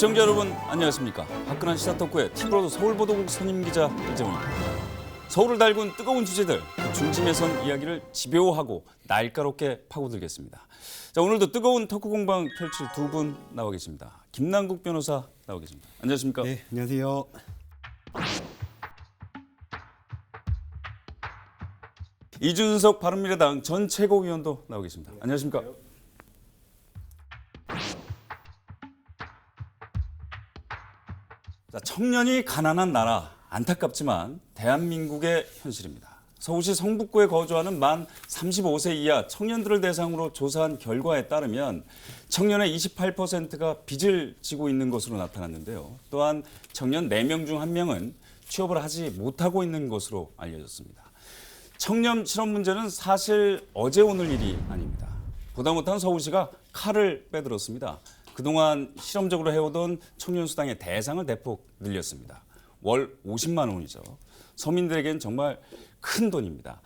시청자 여러분 안녕하십니까. 화끈한 시사토크의 TV로드 서울보도국 선임기자 이재훈입니다. 서울을 달군 뜨거운 주제들, 그 중심에 선 이야기를 집요하고 날카롭게 파고들겠습니다. 자, 오늘도 뜨거운 토크 공방 펼칠 두 분 나와 계십니다. 김남국 변호사 나와 계십니다. 안녕하십니까? 네, 안녕하세요. 이준석 바른미래당 전 최고위원도 나와 계십니다. 안녕하십니까? 자, 청년이 가난한 나라, 안타깝지만 대한민국의 현실입니다. 서울시 성북구에 거주하는 만 35세 이하 청년들을 대상으로 조사한 결과에 따르면 청년의 28%가 빚을 지고 있는 것으로 나타났는데요. 또한 청년 4명 중 1명은 취업을 하지 못하고 있는 것으로 알려졌습니다. 청년 실업 문제는 사실 어제 오늘 일이 아닙니다. 보다 못한 서울시가 칼을 빼들었습니다. 그동안 실험적으로 해오던 청년 수당의 대상을 대폭 늘렸습니다. 월 50만 원이죠. 서민들에겐 정말 큰 돈입니다.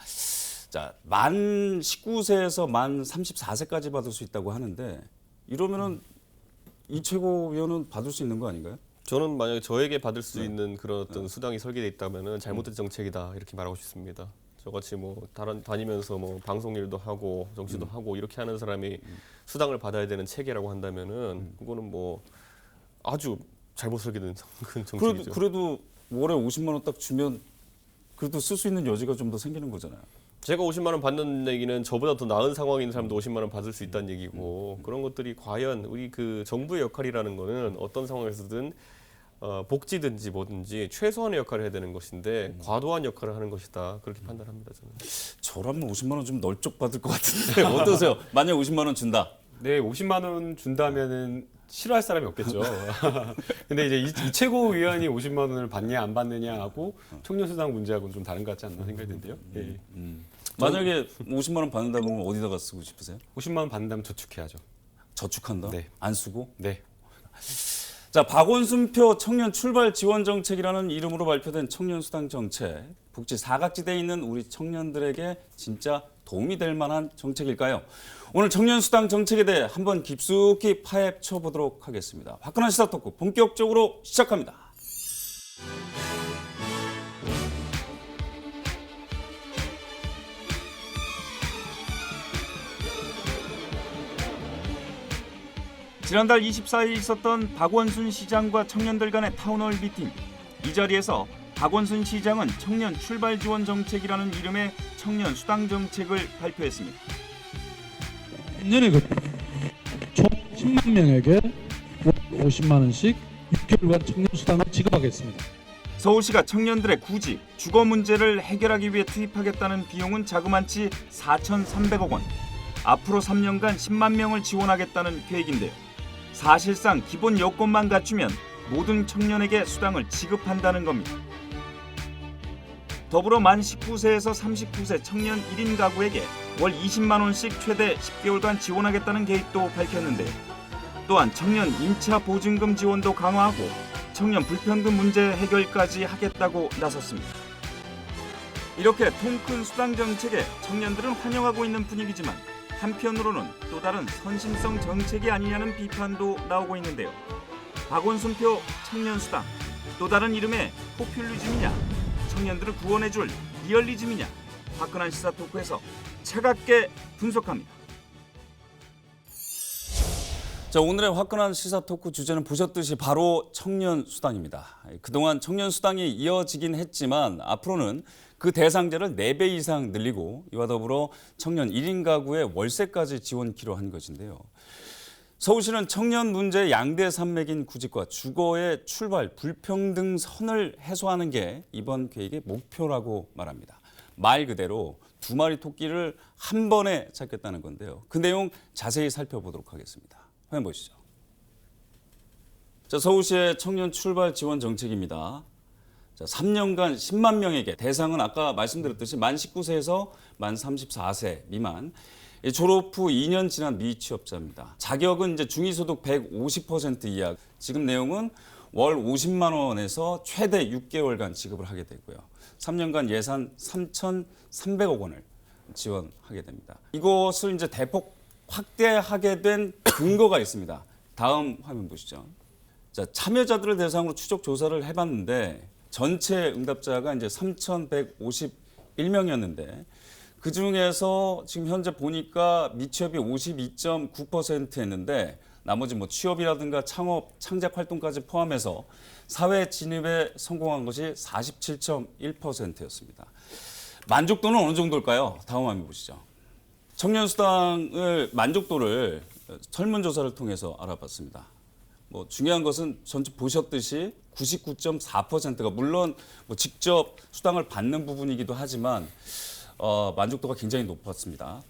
자, 만 19세에서 만 34세까지 받을 수 있다고 하는데 이러면은 이 최고위원은 받을 수 있는 거 아닌가요? 저는 만약에 저에게 받을 수 있는 그런 어떤 수당이 설계돼 있다면은 잘못된 정책이다 이렇게 말하고 싶습니다. 저같이 뭐 다니면서 뭐 방송 일도 하고 정치도 하고 이렇게 하는 사람이 수당을 받아야 되는 체계라고 한다면은 그거는 뭐 아주 잘못 설계된 그런 정책이죠. 그래도 월에 50만 원 딱 주면 그래도 쓸 수 있는 여지가 좀 더 생기는 거잖아요. 제가 50만 원 받는 얘기는 저보다 더 나은 상황인 사람도 50만 원 받을 수 있다는 얘기고 그런 것들이 과연 우리 그 정부의 역할이라는 거는 어떤 상황에서든 복지든지 뭐든지 최소한의 역할을 해야 되는 것인데 과도한 역할을 하는 것이다. 그렇게 판단합니다. 저는. 저라면 50만 원 좀 널쩍 받을 것 같은데 어떠세요? 만약 50만 원 준다. 네, 50만 원 준다면은 싫어할 사람이 없겠죠. 근데 이제 이 최고위원이 50만 원을 받냐 안 받느냐 하고 청년 수당 문제하고는 좀 다른 것 같지 않나 생각이 드는데요. 네. 만약에 50만 원 받는다고 하면 어디다가 쓰고 싶으세요? 50만 원 받는다면 저축해야죠. 저축한다? 네. 안 쓰고? 네. 자, 박원순표 청년 출발 지원 정책이라는 이름으로 발표된 청년 수당 정책. 복지 사각지대에 있는 우리 청년들에게 진짜 도움이 될 만한 정책일까요? 오늘 청년 수당 정책에 대해 한번 깊숙이 파헤쳐 보도록 하겠습니다. 화끈한 시사 토크 본격적으로 시작합니다. 지난달 24일 있었던 박원순 시장과 청년들 간의 타운홀 미팅. 이 자리에서 박원순 시장은 청년 출발 지원 정책이라는 이름의 청년 수당 정책을 발표했습니다. 내년에 총 10만 명에게 50만 원씩 6개월간 청년 수당을 지급하겠습니다. 서울시가 청년들의 구직, 주거 문제를 해결하기 위해 투입하겠다는 비용은 자그마치 4,300억 원. 앞으로 3년간 10만 명을 지원하겠다는 계획인데요. 사실상 기본 여건만 갖추면 모든 청년에게 수당을 지급한다는 겁니다. 더불어 만 19세에서 39세 청년 1인 가구에게 월 20만 원씩 최대 10개월간 지원하겠다는 계획도 밝혔는데요. 또한 청년 임차 보증금 지원도 강화하고 청년 불평등 문제 해결까지 하겠다고 나섰습니다. 이렇게 통큰 수당 정책에 청년들은 환영하고 있는 분위기지만 한편으로는 또 다른 선심성 정책이 아니냐는 비판도 나오고 있는데요. 박원순표 청년 수당, 또 다른 이름의 포퓰리즘이냐, 청년들을 구원해줄 리얼리즘이냐, 화끈한 시사 토크에서 차갑게 분석합니다. 자, 오늘의 화끈한 시사 토크 주제는 보셨듯이 바로 청년 수당입니다. 그동안 청년 수당이 이어지긴 했지만 앞으로는 그 대상자를 4배 이상 늘리고 이와 더불어 청년 1인 가구의 월세까지 지원키로 한 것인데요. 서울시는 청년 문제의 양대 산맥인 구직과 주거의 출발, 불평등 선을 해소하는 게 이번 계획의 목표라고 말합니다. 말 그대로 두 마리 토끼를 한 번에 잡겠다는 건데요. 그 내용 자세히 살펴보도록 하겠습니다. 화면 보시죠. 자, 서울시의 청년 출발 지원 정책입니다. 자, 3년간 10만 명에게 대상은 아까 말씀드렸듯이 만 19세에서 만 34세 미만, 졸업 후 2년 지난 미취업자입니다. 자격은 이제 중위소득 150% 이하. 지금 내용은 월 50만 원에서 최대 6개월간 지급을 하게 되고요. 3년간 예산 3,300억 원을 지원하게 됩니다. 이것을 이제 대폭 확대하게 된 근거가 있습니다. 다음 화면 보시죠. 자, 참여자들을 대상으로 추적 조사를 해봤는데 전체 응답자가 이제 3,151명이었는데 그 중에서 지금 현재 보니까 미취업이 52.9%였는데 나머지 뭐 취업이라든가 창업, 창작 활동까지 포함해서 사회 진입에 성공한 것이 47.1%였습니다. 만족도는 어느 정도일까요? 다음 화면 보시죠. 청년수당을 만족도를 설문조사를 통해서 알아봤습니다. 뭐 중요한 것은 전체 보셨듯이 99.4%가 물론 뭐 직접 수당을 받는 부분이기도 하지만 만족도가 굉장히 높았습니다.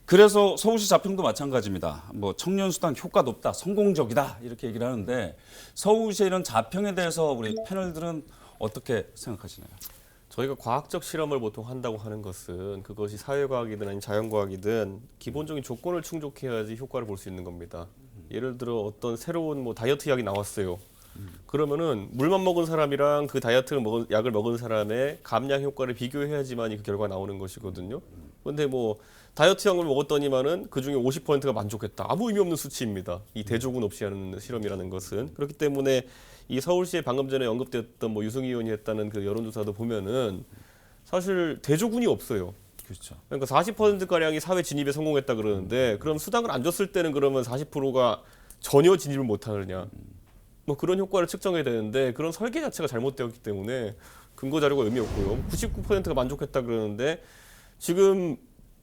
그래서 서울시 자평도 마찬가지입니다. 뭐 청년수당 효과 높다, 성공적이다 이렇게 얘기를 하는데 서울시의 이런 자평에 대해서 우리 패널들은 어떻게 생각하시나요? 저희가 과학적 실험을 보통 한다고 하는 것은 그것이 사회과학이든 아니면 자연과학이든 기본적인 조건을 충족해야지 효과를 볼 수 있는 겁니다. 예를 들어 어떤 새로운 뭐 다이어트 약이 나왔어요. 그러면은 물만 먹은 사람이랑 그 약을 먹은 사람의 감량 효과를 비교해야지만 그 결과가 나오는 것이거든요. 근데 뭐 다이어트 약을 먹었더니만은 그 중에 50%가 만족했다. 아무 의미 없는 수치입니다. 이 대조군 없이 하는 실험이라는 것은. 그렇기 때문에 이 서울시에 방금 전에 언급됐던 뭐 유승희 의원이 했다는 그 여론조사도 보면은 사실 대조군이 없어요. 그렇죠. 그러니까 40%가량이 사회 진입에 성공했다 그러는데 그럼 수당을 안 줬을 때는 그러면 40%가 전혀 진입을 못 하느냐. 뭐 그런 효과를 측정해야 되는데 그런 설계 자체가 잘못되었기 때문에 근거 자료가 의미 없고요. 99%가 만족했다 그러는데 지금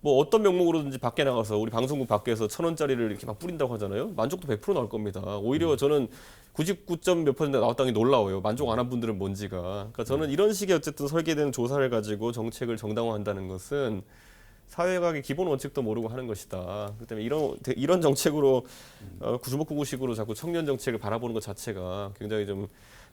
뭐 어떤 명목으로든지 밖에 나가서 우리 방송국 밖에서 1,000원짜리를 이렇게 막 뿌린다고 하잖아요. 만족도 100% 나올 겁니다. 오히려 저는 99점 몇 퍼센트 나왔다는 게 놀라워요. 만족 안 한 분들은 뭔지가. 그러니까 저는 이런 식의 어쨌든 설계된 조사를 가지고 정책을 정당화한다는 것은 사회과학의 기본 원칙도 모르고 하는 것이다. 그렇기 때문에 이런 정책으로 주먹구구식으로 자꾸 청년 정책을 바라보는 것 자체가 굉장히 좀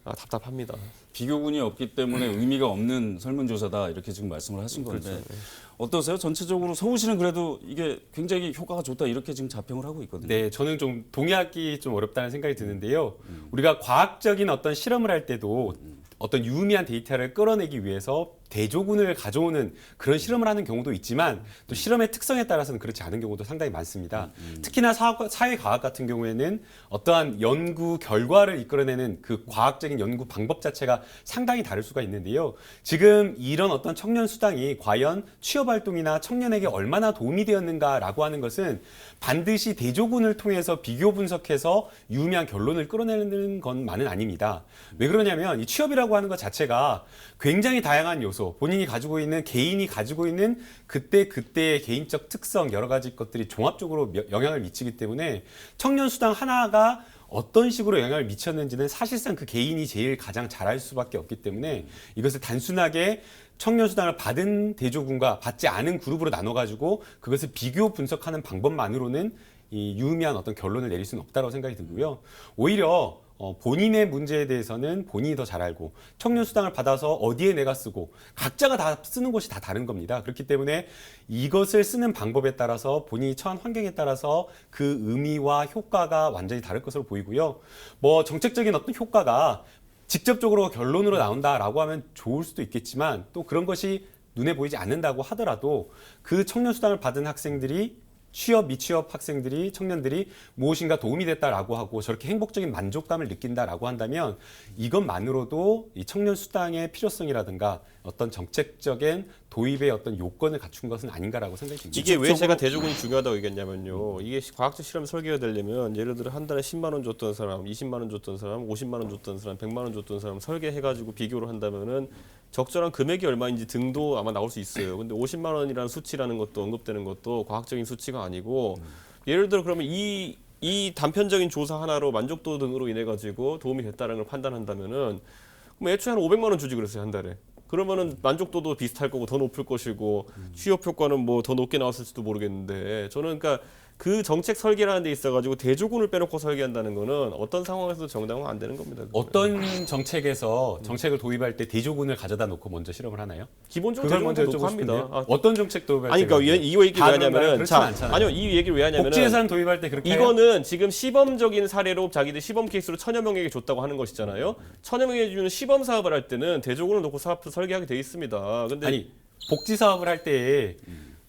답답합니다. 비교군이 없기 때문에 의미가 없는 설문조사다 이렇게 지금 말씀을 하신 건데 그렇죠. 어떠세요? 전체적으로 서울시는 그래도 이게 굉장히 효과가 좋다 이렇게 지금 자평을 하고 있거든요. 네, 저는 좀 동의하기 좀 어렵다는 생각이 드는데요. 우리가 과학적인 어떤 실험을 할 때도 어떤 유의미한 데이터를 끌어내기 위해서 대조군을 가져오는 그런 실험을 하는 경우도 있지만 또 실험의 특성에 따라서는 그렇지 않은 경우도 상당히 많습니다. 특히나 사회과학 같은 경우에는 어떠한 연구 결과를 이끌어내는 그 과학적인 연구 방법 자체가 상당히 다를 수가 있는데요. 지금 이런 어떤 청년 수당이 과연 취업 활동이나 청년에게 얼마나 도움이 되었는가라고 하는 것은 반드시 대조군을 통해서 비교 분석해서 유의미한 결론을 끌어내는 것만은 아닙니다. 왜 그러냐면 이 취업이라고 하는 것 자체가 굉장히 다양한 요소, 본인이 가지고 있는 개인이 가지고 있는 그때의 개인적 특성 여러 가지 것들이 종합적으로 영향을 미치기 때문에 청년 수당 하나가 어떤 식으로 영향을 미쳤는지는 사실상 그 개인이 제일 가장 잘 알 수밖에 없기 때문에 이것을 단순하게 청년 수당을 받은 대조군과 받지 않은 그룹으로 나눠가지고 그것을 비교 분석하는 방법만으로는 이 유의미한 어떤 결론을 내릴 수는 없다고 생각이 들고요. 오히려 본인의 문제에 대해서는 본인이 더 잘 알고 청년 수당을 받아서 어디에 내가 쓰고 각자가 다 쓰는 곳이 다 다른 겁니다. 그렇기 때문에 이것을 쓰는 방법에 따라서 본인이 처한 환경에 따라서 그 의미와 효과가 완전히 다를 것으로 보이고요. 뭐 정책적인 어떤 효과가 직접적으로 결론으로 나온다라고 하면 좋을 수도 있겠지만 또 그런 것이 눈에 보이지 않는다고 하더라도 그 청년 수당을 받은 학생들이 취업, 미취업 학생들이, 청년들이 무엇인가 도움이 됐다라고 하고 저렇게 행복적인 만족감을 느낀다라고 한다면 이것만으로도 이 청년 수당의 필요성이라든가 어떤 정책적인 도입의 어떤 요건을 갖춘 것은 아닌가라고 생각이 듭니다. 이게 왜 제가 대조군이 중요하다고 얘기했냐면요. 이게 과학적 실험 설계가 되려면 예를 들어 한 달에 10만 원 줬던 사람, 20만 원 줬던 사람, 50만 원 줬던 사람, 100만 원 줬던 사람 설계해가지고 비교를 한다면은 적절한 금액이 얼마인지 등도 아마 나올 수 있어요. 근데 50만 원이라는 수치라는 것도 언급되는 것도 과학적인 수치가 아니고 예를 들어 그러면 이 단편적인 조사 하나로 만족도 등으로 인해 가지고 도움이 됐다는 걸 판단한다면은 그럼 애초에 한 500만 원 주지 그랬어요, 한 달에. 그러면은 만족도도 비슷할 거고 더 높을 것이고 취업 효과는 뭐 더 높게 나왔을지도 모르겠는데 저는 그러니까 그 정책 설계라는 데 있어가지고 대조군을 빼놓고 설계한다는 거는 어떤 상황에서도 정당화 안 되는 겁니다. 어떤 정책에서 정책을 도입할 때 대조군을 가져다 놓고 먼저 실험을 하나요? 기본적으로 그걸 먼저 대조군을 놓고 여쭤보고 합니다. 싶은데요. 어떤 정책 도입할 때? 아니 그러니까 이 얘기 왜 하냐면은 그렇진 자 않잖아요. 아니요 이 얘기를 왜 하냐면은 복지예산 도입할 때 그렇게 해요? 이거는 지금 시범적인 사례로 자기들 시범 케이스로 1,000여 명에게 줬다고 하는 것이잖아요. 1,000여 명에게 주는 시범 사업을 할 때는 대조군을 놓고 사업 설계하게 돼 있습니다. 근데 아니 복지 사업을 할 때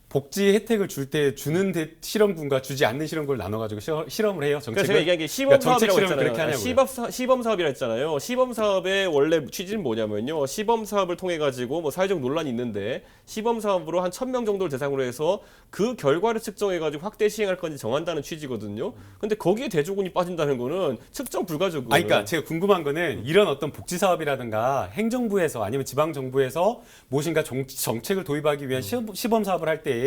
복지 혜택을 줄 때 주는 실험군과 주지 않는 실험군을 나눠가지고 실험을 해요. 정책을. 그러니까 제가 얘기한 게 시범 그러니까 정책 사업이라고 실험을 했잖아요. 그렇게 하냐고요. 시범 사업이라 했잖아요. 시범 사업의 원래 취지는 뭐냐면요. 시범 사업을 통해 가지고 뭐 사회적 논란이 있는데 시범 사업으로 한 1,000명 정도를 대상으로 해서 그 결과를 측정해 가지고 확대 시행할 건지 정한다는 취지거든요. 근데 거기에 대조군이 빠진다는 거는 측정 불가죠. 그러니까 제가 궁금한 거는 이런 어떤 복지 사업이라든가 행정부에서 아니면 지방 정부에서 무엇인가 정책을 도입하기 위한 시범 사업을 할 때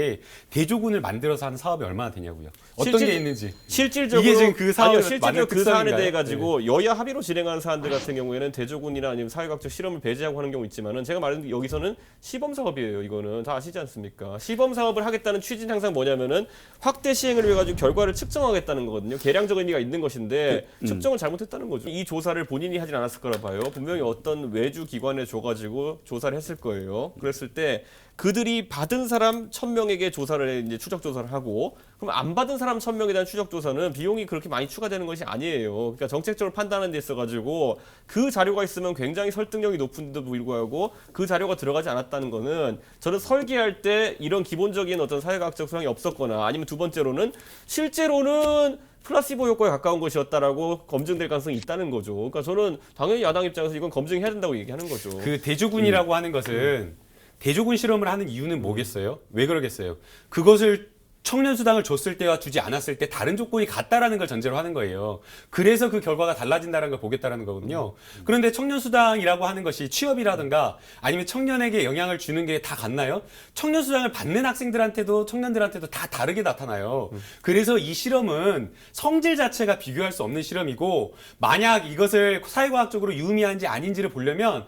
대조군을 만들어서 하는 사업이 얼마나 되냐고요. 어떤 게 있는지. 실질적으로 이게 지금 그 사업의 실질적으로 그 많은 사안에 특성인가요? 대해 가지고 여야 합의로 진행하는 사안들 같은 경우에는 대조군이나 아니면 사회과학적 실험을 배제하고 하는 경우 있지만은 제가 말한 여기서는 시범 사업이에요. 이거는 다 아시지 않습니까? 시범 사업을 하겠다는 취지는 항상 뭐냐면은 확대 시행을 위해 가지고 결과를 측정하겠다는 거거든요. 계량적 의미가 있는 것인데 측정을 잘못했다는 거죠. 이 조사를 본인이 하진 않았을 거라 봐요. 분명히 어떤 외주 기관에 줘가지고 조사를 했을 거예요. 그랬을 때 그들이 받은 사람 1,000명에게 조사를 이제 추적 조사를 하고 그럼 안 받은 사람 1,000명에 대한 추적 조사는 비용이 그렇게 많이 추가되는 것이 아니에요. 그러니까 정책적으로 판단하는 데 있어 가지고 그 자료가 있으면 굉장히 설득력이 높은데도 불구하고 그 자료가 들어가지 않았다는 거는 저는 설계할 때 이런 기본적인 어떤 사회과학적 소양이 없었거나 아니면 두 번째로는 실제로는 플라시보 효과에 가까운 것이었다라고 검증될 가능성이 있다는 거죠. 그러니까 저는 당연히 야당 입장에서 이건 검증해야 된다고 얘기하는 거죠. 그 대조군이라고 하는 것은 대조군 실험을 하는 이유는 뭐겠어요? 왜 그러겠어요? 그것을 청년 수당을 줬을 때와 주지 않았을 때 다른 조건이 같다라는 걸 전제로 하는 거예요. 그래서 그 결과가 달라진다는 걸 보겠다라는 거거든요. 그런데 청년 수당이라고 하는 것이 취업이라든가 아니면 청년에게 영향을 주는 게 다 같나요? 청년 수당을 받는 학생들한테도 청년들한테도 다 다르게 나타나요. 그래서 이 실험은 성질 자체가 비교할 수 없는 실험이고 만약 이것을 사회과학적으로 유의미한지 아닌지를 보려면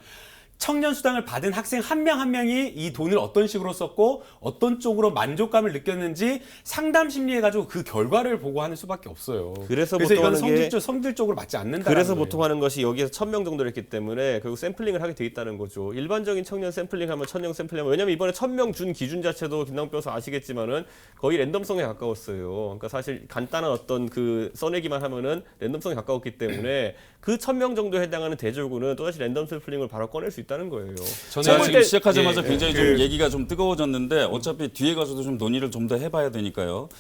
청년 수당을 받은 학생 한 명 한 명이 이 돈을 어떤 식으로 썼고 어떤 쪽으로 만족감을 느꼈는지 상담 심리해가지고 그 결과를 보고 하는 수밖에 없어요. 그래서 이건 보통 하는 게 성질적으로 맞지 않는다. 그래서 보통 하는 것이 여기에서 1,000명 정도를 했기 때문에 결국 샘플링을 하게 돼 있다는 거죠. 일반적인 청년 샘플링하면 1,000명 샘플링하면 왜냐면 이번에 1,000명 준 기준 자체도 김남국 변호사 아시겠지만은 거의 랜덤성에 가까웠어요. 그러니까 사실 간단한 어떤 그 써내기만 하면은 랜덤성에 가까웠기 때문에 그 1,000명 정도에 해당하는 대조군은 또다시 랜덤 샘플링을 바로 꺼낼 수 있다는 거예요. 제가 지금 시작하자마자 예, 굉장히 좀 얘기가 좀 뜨거워졌는데 어차피 뒤에 가서도 좀 논의를 좀 더 해봐야 되니까요.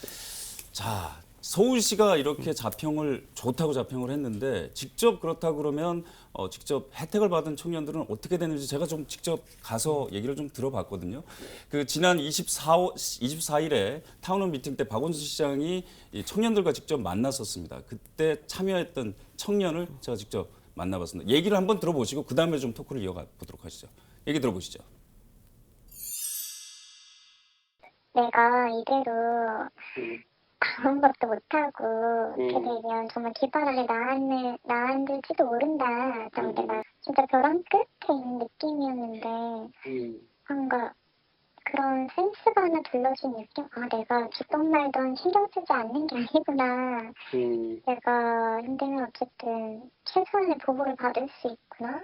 자, 서울시가 이렇게 좋다고 자평을 했는데 직접 그렇다 그러면 직접 혜택을 받은 청년들은 어떻게 되는지 제가 좀 직접 가서 얘기를 좀 들어봤거든요. 그 지난 24일에 타운홀 미팅 때 박원순 시장이 이 청년들과 직접 만났었습니다. 그때 참여했던 청년을 제가 직접 만나봤습니다. 얘기를 한번 들어보시고 그 다음에 좀 토크를 이어가 보도록 하시죠. 얘기 들어보시죠. 내가 이대로 아무것도 못하고 이렇게 되면 정말 깃발 아래 나앉을지도 모른다. 내가 진짜 벼랑 끝에 있는 느낌이었는데 뭔가 그런 센스가 하나 둘러진 느낌? 아, 내가 죽던 말던 신경 쓰지 않는 게 아니구나. 내가 힘들면 어쨌든 최소한의 보호를 받을 수 있구나.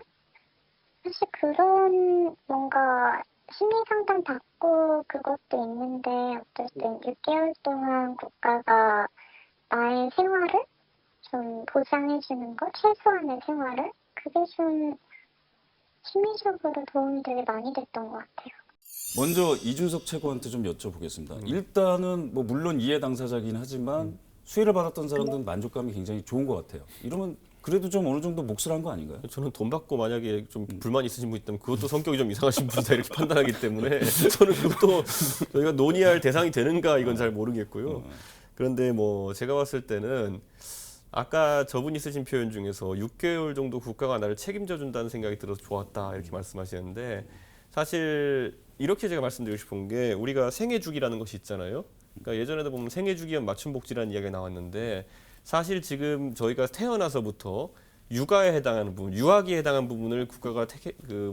사실 그런 뭔가 심리상담 받고 그것도 있는데 어쨌든 6개월 동안 국가가 나의 생활을 좀 보장해주는 것, 최소한의 생활을 그게 좀 심리적으로 도움이 되게 많이 됐던 것 같아요. 먼저 이준석 최고한테 좀 여쭤보겠습니다. 일단은 뭐 물론 이해 당사자긴 하지만 수혜를 받았던 사람들은 만족감이 굉장히 좋은 것 같아요. 이러면 그래도 좀 어느 정도 몫을 한 거 아닌가요? 저는 돈 받고 만약에 좀 불만 있으신 분 있다면 그것도 성격이 좀 이상하신 분이다 이렇게 판단하기 때문에 저는 그것도 저희가 논의할 대상이 되는가 이건 잘 모르겠고요. 그런데 뭐 제가 봤을 때는 아까 저분이 쓰신 표현 중에서 6개월 정도 국가가 나를 책임져 준다는 생각이 들어서 좋았다 이렇게 말씀하시는데 사실 이렇게 제가 말씀드리고 싶은 게 우리가 생애주기라는 것이 있잖아요. 그러니까 예전에도 보면 생애주기와 맞춤복지라는 이야기가 나왔는데 사실 지금 저희가 태어나서부터 육아에 해당하는 부분, 유아기에 해당하는 부분을 국가가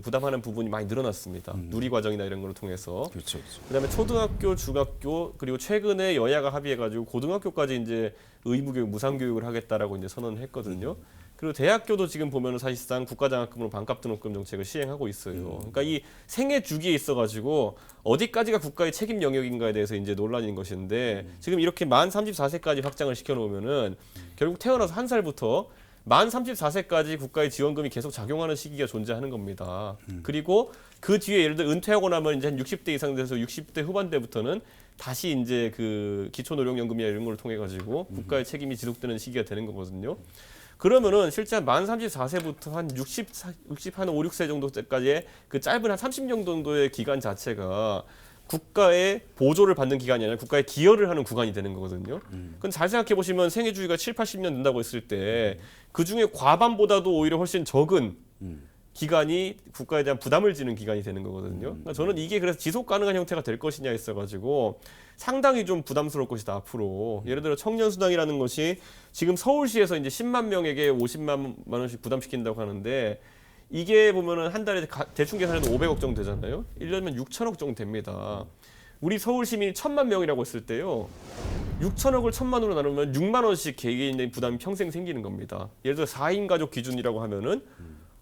부담하는 부분이 많이 늘어났습니다. 누리과정이나 이런 걸 통해서. 그렇죠, 그렇죠. 그다음에 초등학교, 중학교 그리고 최근에 여야가 합의해가지고 고등학교까지 이제 의무교육, 무상교육을 하겠다라고 이제 선언을 했거든요. 그리고 대학교도 지금 보면은 사실상 국가장학금으로 반값 등록금 정책을 시행하고 있어요. 그러니까 이 생애 주기에 있어가지고 어디까지가 국가의 책임 영역인가에 대해서 이제 논란인 것인데 지금 이렇게 만 34세까지 확장을 시켜놓으면은 결국 태어나서 한 살부터 만 34세까지 국가의 지원금이 계속 작용하는 시기가 존재하는 겁니다. 그리고 그 뒤에 예를 들어 은퇴하고 나면 이제 한 60대 이상 돼서 60대 후반대부터는 다시 이제 그 기초노령연금이나 이런 걸 통해 가지고 국가의 책임이 지속되는 시기가 되는 거거든요. 그러면은 실제 한 만 34세부터 한 60 한 5, 6세 정도 때까지의 그 짧은 한 30년 정도의 기간 자체가 국가의 보조를 받는 기간이 아니라 국가에 기여를 하는 구간이 되는 거거든요. 근데 잘 생각해 보시면 생애주기가 7, 80년 된다고 했을 때 그중에 과반보다도 오히려 훨씬 적은 기간이 국가에 대한 부담을 지는 기간이 되는 거거든요. 그러니까 저는 이게 그래서 지속 가능한 형태가 될 것이냐 있어가지고 상당히 좀 부담스러울 것이다 앞으로. 예를 들어 청년수당이라는 것이 지금 서울시에서 이제 10만 명에게 50만 원씩 부담시킨다고 하는데 이게 보면은 한 달에 대충 계산해도 500억 정도 되잖아요. 1년이면 6천억 정도 됩니다. 우리 서울 시민이 1,000만 명이라고 했을 때요. 6천억을 1,000만으로 나누면 6만 원씩 개개인의 부담이 평생 생기는 겁니다. 예를 들어 4인 가족 기준이라고 하면은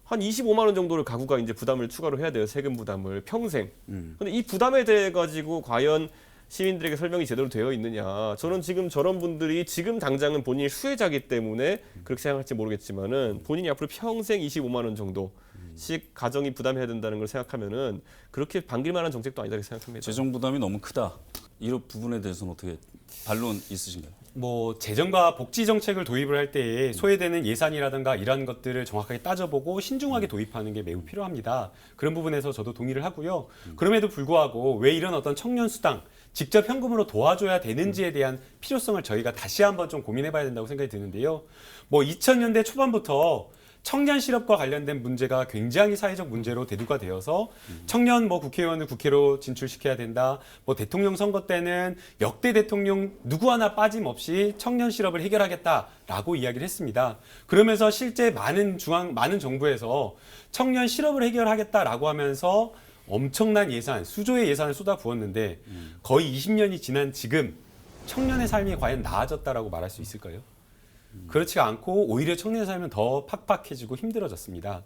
한 25만 원 정도를 가구가 이제 부담을 추가로 해야 돼요. 세금 부담을 평생. 근데 이 부담에 대해 가지고 과연 시민들에게 설명이 제대로 되어 있느냐. 저는 지금 저런 분들이 지금 당장은 본인이 수혜자이기 때문에 그렇게 생각할지 모르겠지만은 본인이 앞으로 평생 25만 원 정도씩 가정이 부담해야 된다는 걸 생각하면은 그렇게 반길 만한 정책도 아니다 이렇게 생각합니다. 재정 부담이 너무 크다. 이 부분에 대해서는 어떻게 반론 있으신가요? 뭐 재정과 복지 정책을 도입을 할 때에 소외되는 예산이라든가 이런 것들을 정확하게 따져보고 신중하게 도입하는 게 매우 필요합니다. 그런 부분에서 저도 동의를 하고요. 그럼에도 불구하고 왜 이런 어떤 청년 수당 직접 현금으로 도와줘야 되는지에 대한 필요성을 저희가 다시 한번 좀 고민해봐야 된다고 생각이 드는데요. 뭐 2000년대 초반부터 청년 실업과 관련된 문제가 굉장히 사회적 문제로 대두가 되어서 청년 뭐 국회의원을 국회로 진출시켜야 된다. 뭐 대통령 선거 때는 역대 대통령 누구 하나 빠짐없이 청년 실업을 해결하겠다라고 이야기를 했습니다. 그러면서 실제 많은 정부에서 청년 실업을 해결하겠다라고 하면서 엄청난 예산, 수조의 예산을 쏟아부었는데 거의 20년이 지난 지금 청년의 삶이 과연 나아졌다라고 말할 수 있을까요? 그렇지 않고 오히려 청년의 삶은 더 팍팍해지고 힘들어졌습니다.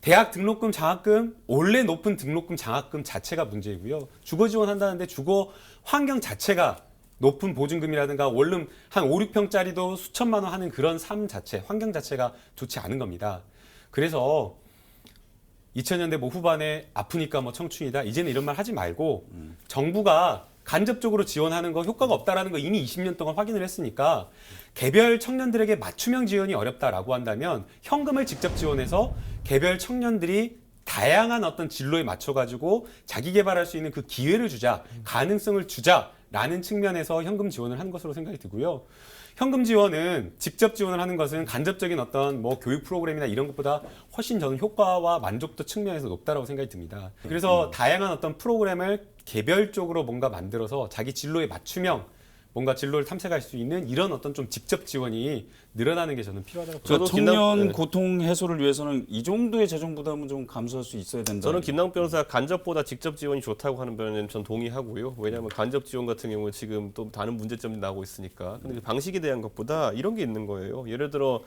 대학 등록금, 장학금, 원래 높은 등록금, 장학금 자체가 문제이고요. 주거 지원한다는데 주거 환경 자체가 높은 보증금이라든가 원룸 한 5, 6평짜리도 수천만 원 하는 그런 삶 자체, 환경 자체가 좋지 않은 겁니다. 그래서 2000년대 뭐 후반에 아프니까 뭐 청춘이다. 이제는 이런 말 하지 말고 정부가 간접적으로 지원하는 거 효과가 없다라는 거 이미 20년 동안 확인을 했으니까 개별 청년들에게 맞춤형 지원이 어렵다라고 한다면 현금을 직접 지원해서 개별 청년들이 다양한 어떤 진로에 맞춰가지고 자기 개발할 수 있는 그 기회를 주자, 가능성을 주자라는 측면에서 현금 지원을 하는 것으로 생각이 들고요. 현금 지원은 직접 지원을 하는 것은 간접적인 어떤 뭐 교육 프로그램이나 이런 것보다 훨씬 저는 효과와 만족도 측면에서 높다라고 생각이 듭니다. 그래서 다양한 어떤 프로그램을 개별적으로 뭔가 만들어서 자기 진로에 맞춤형 뭔가 진로를 탐색할 수 있는 이런 어떤 좀 직접 지원이 늘어나는 게 저는 필요하다고 봅니다. 청년 고통 해소를 위해서는 이 정도의 재정 부담은 좀 감수할 수 있어야 된다. 저는 김남국 변호사 간접보다 직접 지원이 좋다고 하는 변은 전 동의하고요. 왜냐하면 간접 지원 같은 경우 지금 또 다른 문제점이 나오고 있으니까. 근데 그 방식에 대한 것보다 이런 게 있는 거예요. 예를 들어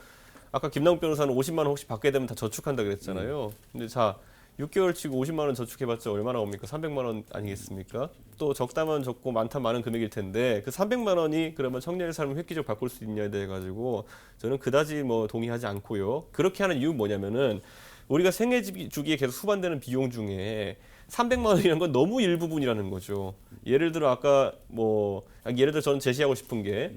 아까 김남국 변호사는 50만 원 혹시 받게 되면 다 저축한다 그랬잖아요. 근데 자 6개월 치고 50만 원 저축해봤자 얼마나 옵니까? 300만 원 아니겠습니까? 또 적다면 적고 많다면 많은 금액일 텐데 그 300만 원이 그러면 청년의 삶을 획기적으로 바꿀 수 있냐에 대해 가지고 저는 그다지 뭐 동의하지 않고요. 그렇게 하는 이유는 뭐냐면은 우리가 생애 주기에 계속 수반되는 비용 중에 300만 원이라는 건 너무 일부분이라는 거죠. 예를 들어 아까 뭐 예를 들어 저는 제시하고 싶은 게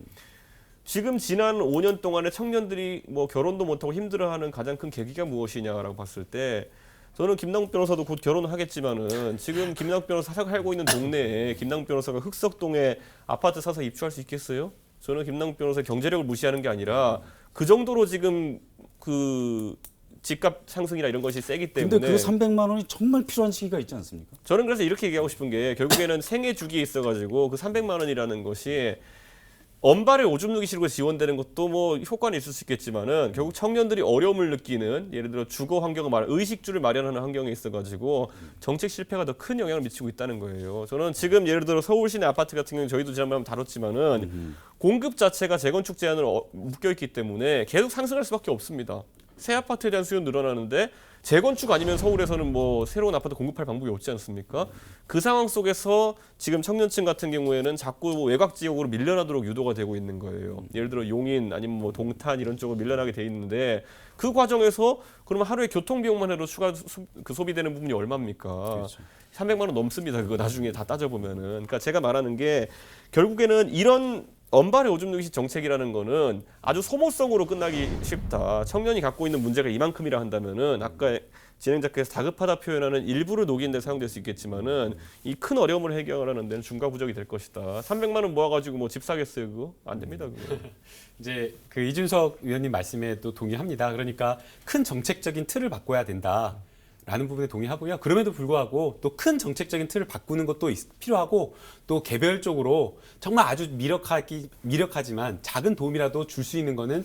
지금 지난 5년 동안에 청년들이 뭐 결혼도 못하고 힘들어하는 가장 큰 계기가 무엇이냐라고 봤을 때 저는 김남국 변호사도 곧 결혼을 하겠지만은 지금 김남국 변호사 살고 있는 동네에 김남국 변호사가 흑석동에 아파트 사서 입주할 수 있겠어요? 저는 김남국 변호사의 경제력을 무시하는 게 아니라 그 정도로 지금 그 집값 상승이나 이런 것이 세기 때문에. 근데 그 300만 원이 정말 필요한 시기가 있지 않습니까? 저는 그래서 이렇게 얘기하고 싶은 게 결국에는 생애 주기에 있어가지고 그 300만 원이라는 것이 엄발에 오줌 누기 싫고 지원되는 것도 뭐 효과는 있을 수 있겠지만은 결국 청년들이 어려움을 느끼는 예를 들어 주거 환경을 의식주를 마련하는 환경에 있어가지고 정책 실패가 더 큰 영향을 미치고 있다는 거예요. 저는 지금 예를 들어 서울 시내 아파트 같은 경우는 저희도 지난번에 한번 다뤘지만은 공급 자체가 재건축 제한으로 묶여 있기 때문에 계속 상승할 수밖에 없습니다. 새 아파트에 대한 수요 늘어나는데 재건축 아니면 서울에서는 뭐 새로운 아파트 공급할 방법이 없지 않습니까? 그 상황 속에서 지금 청년층 같은 경우에는 자꾸 외곽 지역으로 밀려나도록 유도가 되고 있는 거예요. 예를 들어 용인 아니면 뭐 동탄 이런 쪽으로 밀려나게 돼 있는데 그 과정에서 그러면 하루에 교통 비용만 해도 추가 소비되는 부분이 얼마입니까? 그렇죠. 300만 원 넘습니다. 그거 나중에 다 따져보면은. 그러니까 제가 말하는 게 결국에는 이런 언발의 오줌 누기식 정책이라는 거는 아주 소모성으로 끝나기 쉽다. 청년이 갖고 있는 문제가 이만큼이라 한다면은 아까 진행자께서 다급하다 표현하는 일부를 녹이는 데 사용될 수 있겠지만은 이 큰 어려움을 해결하는 데는 중과부적이 될 것이다. 300만 원 모아가지고 뭐 집 사겠어요, 그거? 안 됩니다, 그거. 이제 그 이준석 위원님 말씀에 또 동의합니다. 그러니까 큰 정책적인 틀을 바꿔야 된다. 라는 부분에 동의하고요. 그럼에도 불구하고 또 큰 정책적인 틀을 바꾸는 것도 필요하고 또 개별적으로 정말 아주 미력하지만 작은 도움이라도 줄 수 있는 거는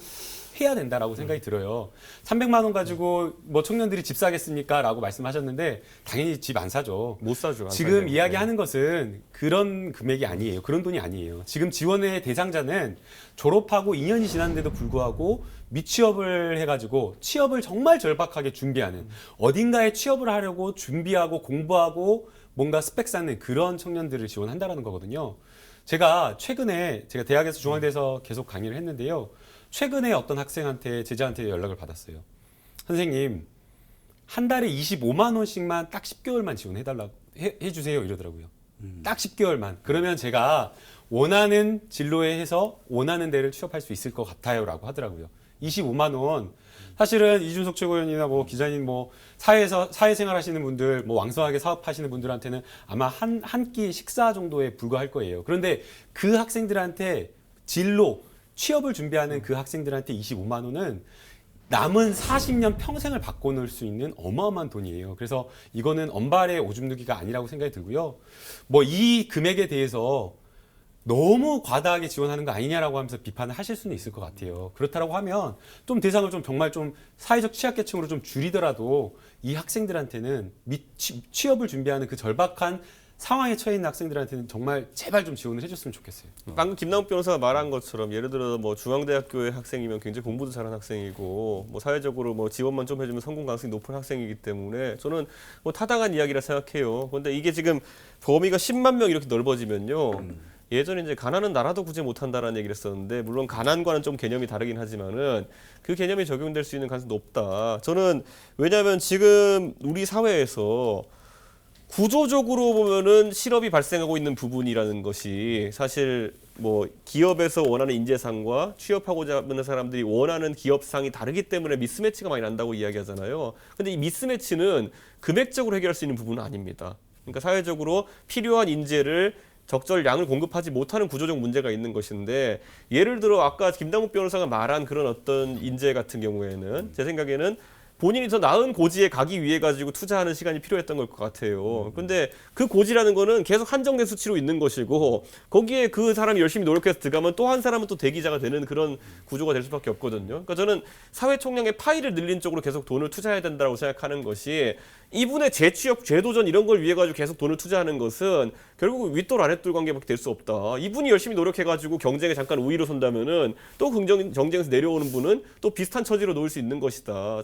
해야 된다라고 생각이 들어요. 300만 원 가지고 뭐 청년들이 집 사겠습니까? 라고 말씀하셨는데 당연히 집 안 사죠. 못 사죠. 안 지금 사죠. 이야기하는 것은 그런 금액이 아니에요. 그런 돈이 아니에요. 지금 지원의 대상자는 졸업하고 2년이 지났는데도 불구하고 미취업을 해가지고 취업을 정말 절박하게 준비하는 어딘가에 취업을 하려고 준비하고 공부하고 뭔가 스펙 쌓는 그런 청년들을 지원한다라는 거거든요. 제가 최근에 제가 대학에서 중앙대에서 계속 강의를 했는데요. 최근에 어떤 학생한테 제자한테 연락을 받았어요. 선생님 한 달에 25만 원씩만 딱 10개월만 지원해달라고 해주세요 이러더라고요. 딱 10개월만. 그러면 제가 원하는 진로에 해서 원하는 데를 취업할 수 있을 것 같아요라고 하더라고요. 25만 원. 사실은 이준석 최고위원이나 뭐 기자님 뭐 사회생활 하시는 분들 뭐 왕성하게 사업하시는 분들한테는 아마 한 끼 식사 정도에 불과할 거예요. 그런데 그 학생들한테 진로 취업을 준비하는 그 학생들한테 25만 원은 남은 40년 평생을 바꿔놓을 수 있는 어마어마한 돈이에요. 그래서 이거는 언발의 오줌 누기가 아니라고 생각이 들고요. 뭐 이 금액에 대해서 너무 과다하게 지원하는 거 아니냐라고 하면서 비판을 하실 수는 있을 것 같아요. 그렇다고 하면 좀 대상을 좀 정말 좀 사회적 취약계층으로 좀 줄이더라도 이 학생들한테는 취업을 준비하는 그 절박한 상황에 처해 있는 학생들한테는 정말 제발 좀 지원을 해줬으면 좋겠어요. 방금 김남욱 변호사가 말한 것처럼 예를 들어 뭐 중앙대학교의 학생이면 굉장히 공부도 잘하는 학생이고 뭐 사회적으로 뭐 지원만 좀 해주면 성공 가능성이 높은 학생이기 때문에 저는 뭐 타당한 이야기라 생각해요. 그런데 이게 지금 범위가 10만 명 이렇게 넓어지면요. 예전에 이제 가난은 나라도 구제 못한다라는 얘기를 했었는데 물론 가난과는 좀 개념이 다르긴 하지만은 그 개념이 적용될 수 있는 가능성이 높다. 저는 왜냐하면 지금 우리 사회에서 구조적으로 보면은 실업이 발생하고 있는 부분이라는 것이 사실 뭐 기업에서 원하는 인재상과 취업하고자 하는 사람들이 원하는 기업상이 다르기 때문에 미스매치가 많이 난다고 이야기하잖아요. 근데 이 미스매치는 금액적으로 해결할 수 있는 부분은 아닙니다. 그러니까 사회적으로 필요한 인재를 적절량을 공급하지 못하는 구조적 문제가 있는 것인데 예를 들어 아까 김남욱 변호사가 말한 그런 어떤 인재 같은 경우에는 제 생각에는 본인이 더 나은 고지에 가기 위해 가지고 투자하는 시간이 필요했던 걸 것 같아요. 근데 그 고지라는 거는 계속 한정된 수치로 있는 것이고 거기에 그 사람이 열심히 노력해서 들어가면 또 한 사람은 또 대기자가 되는 그런 구조가 될 수밖에 없거든요. 그러니까 저는 사회 총량의 파이를 늘린 쪽으로 계속 돈을 투자해야 된다고 생각하는 것이 이분의 재취업, 재도전 이런 걸 위해 가지고 계속 돈을 투자하는 것은 결국 윗돌 아랫돌 관계밖에 될 수 없다. 이분이 열심히 노력해가지고 경쟁에 잠깐 우위로 선다면은 또 경쟁에서 내려오는 분은 또 비슷한 처지로 놓을 수 있는 것이다.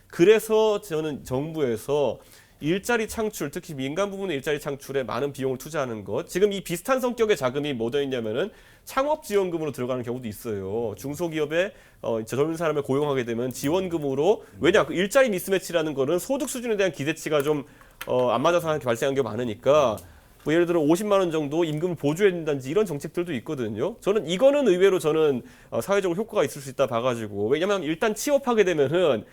그래서 저는 정부에서 일자리 창출, 특히 민간 부문의 일자리 창출에 많은 비용을 투자하는 것. 지금 이 비슷한 성격의 자금이 뭐 더 있냐면은 창업지원금으로 들어가는 경우도 있어요. 중소기업에 젊은 사람을 고용하게 되면 지원금으로 왜냐 그 일자리 미스매치라는 거는 소득 수준에 대한 기대치가 좀 안 맞아서 발생한 게 많으니까 뭐 예를 들어 50만 원 정도 임금을 보조해준다든지 이런 정책들도 있거든요. 저는 이거는 의외로 저는 사회적으로 효과가 있을 수 있다 봐가지고 왜냐하면 일단 취업하게 되면은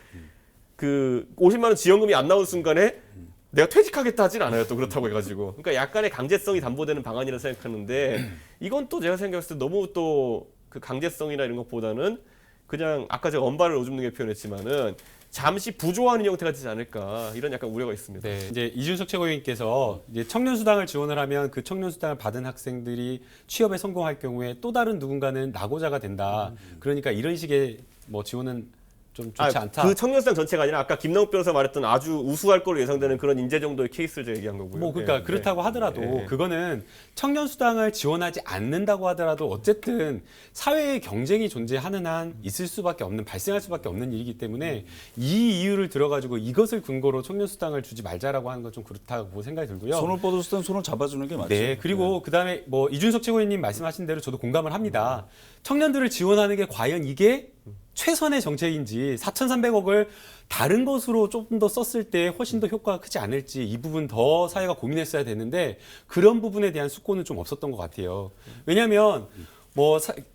그 50만 원 지원금이 안 나온 순간에 내가 퇴직하겠다 하진 않아요. 또 그렇다고 해가지고. 그러니까 약간의 강제성이 담보되는 방안이라 생각하는데 이건 또 제가 생각했을 때 너무 또 그 강제성이나 이런 것보다는 그냥 아까 제가 언발을 오줌 누게 표현했지만은 잠시 부조하는 형태가 되지 않을까 이런 약간 우려가 있습니다. 네, 이제 이준석 최고위원께서 이제 청년수당을 지원을 하면 그 청년수당을 받은 학생들이 취업에 성공할 경우에 또 다른 누군가는 낙오자가 된다. 그러니까 이런 식의 뭐 지원은 좀 좋지 않다. 그 청년수당 전체가 아니라 아까 김남욱 변호사 말했던 아주 우수할 걸로 예상되는 그런 인재 정도의 케이스를 제가 얘기한 거고요. 뭐 그러니까 네. 그렇다고 하더라도 네. 그거는 청년 수당을 지원하지 않는다고 하더라도 어쨌든 사회의 경쟁이 존재하는 한 있을 수밖에 없는 발생할 수밖에 없는 일이기 때문에 이 이유를 들어가지고 이것을 근거로 청년 수당을 주지 말자라고 하는 건 좀 그렇다고 생각이 들고요. 손을 뻗었을 땐 손을 잡아주는 게 맞죠. 네, 그리고 그다음에 뭐 이준석 최고위원님 말씀하신 대로 저도 공감을 합니다. 청년들을 지원하는 게 과연 이게 최선의 정책인지 4,300억을 다른 것으로 조금 더 썼을 때 훨씬 더 효과가 크지 않을지 이 부분 더 사회가 고민했어야 되는데 그런 부분에 대한 숙고는 좀 없었던 것 같아요. 왜냐하면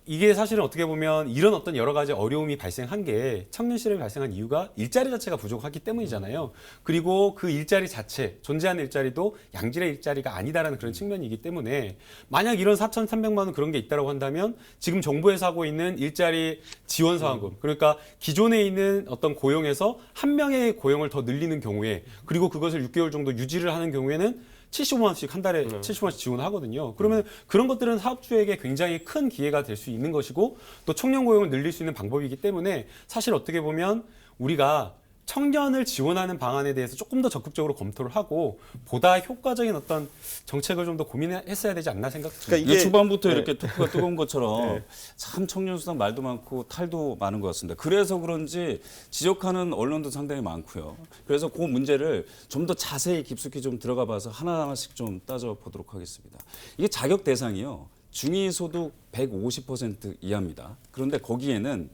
이게 사실은 어떻게 보면 이런 어떤 여러 가지 어려움이 발생한 게 청년 실업이 발생한 이유가 일자리 자체가 부족하기 때문이잖아요. 그리고 그 일자리 자체, 존재하는 일자리도 양질의 일자리가 아니다라는 그런 측면이기 때문에 만약 이런 4,300만 원 그런 게 있다고 한다면 지금 정부에서 하고 있는 일자리 지원 사업금, 그러니까 기존에 있는 어떤 고용에서 한 명의 고용을 더 늘리는 경우에 그리고 그것을 6개월 정도 유지를 하는 경우에는 75만 원씩 한 달에 75만 원씩 지원하거든요. 그러면 그런 것들은 사업주에게 굉장히 큰 기회가 될 수 있는 것이고 또 청년 고용을 늘릴 수 있는 방법이기 때문에 사실 어떻게 보면 우리가 청년을 지원하는 방안에 대해서 조금 더 적극적으로 검토를 하고 보다 효과적인 어떤 정책을 좀 더 고민했어야 되지 않나 생각합니다. 그러니까 이게 이게 초반부터 네. 이렇게 토크가 뜨거운 것처럼 네. 참 청년수당 말도 많고 탈도 많은 것 같습니다. 그래서 그런지 지적하는 언론도 상당히 많고요. 그래서 그 문제를 좀 더 자세히 깊숙이 좀 들어가 봐서 하나하나씩 좀 따져보도록 하겠습니다. 이게 자격 대상이요. 중위소득 150% 이하입니다. 그런데 거기에는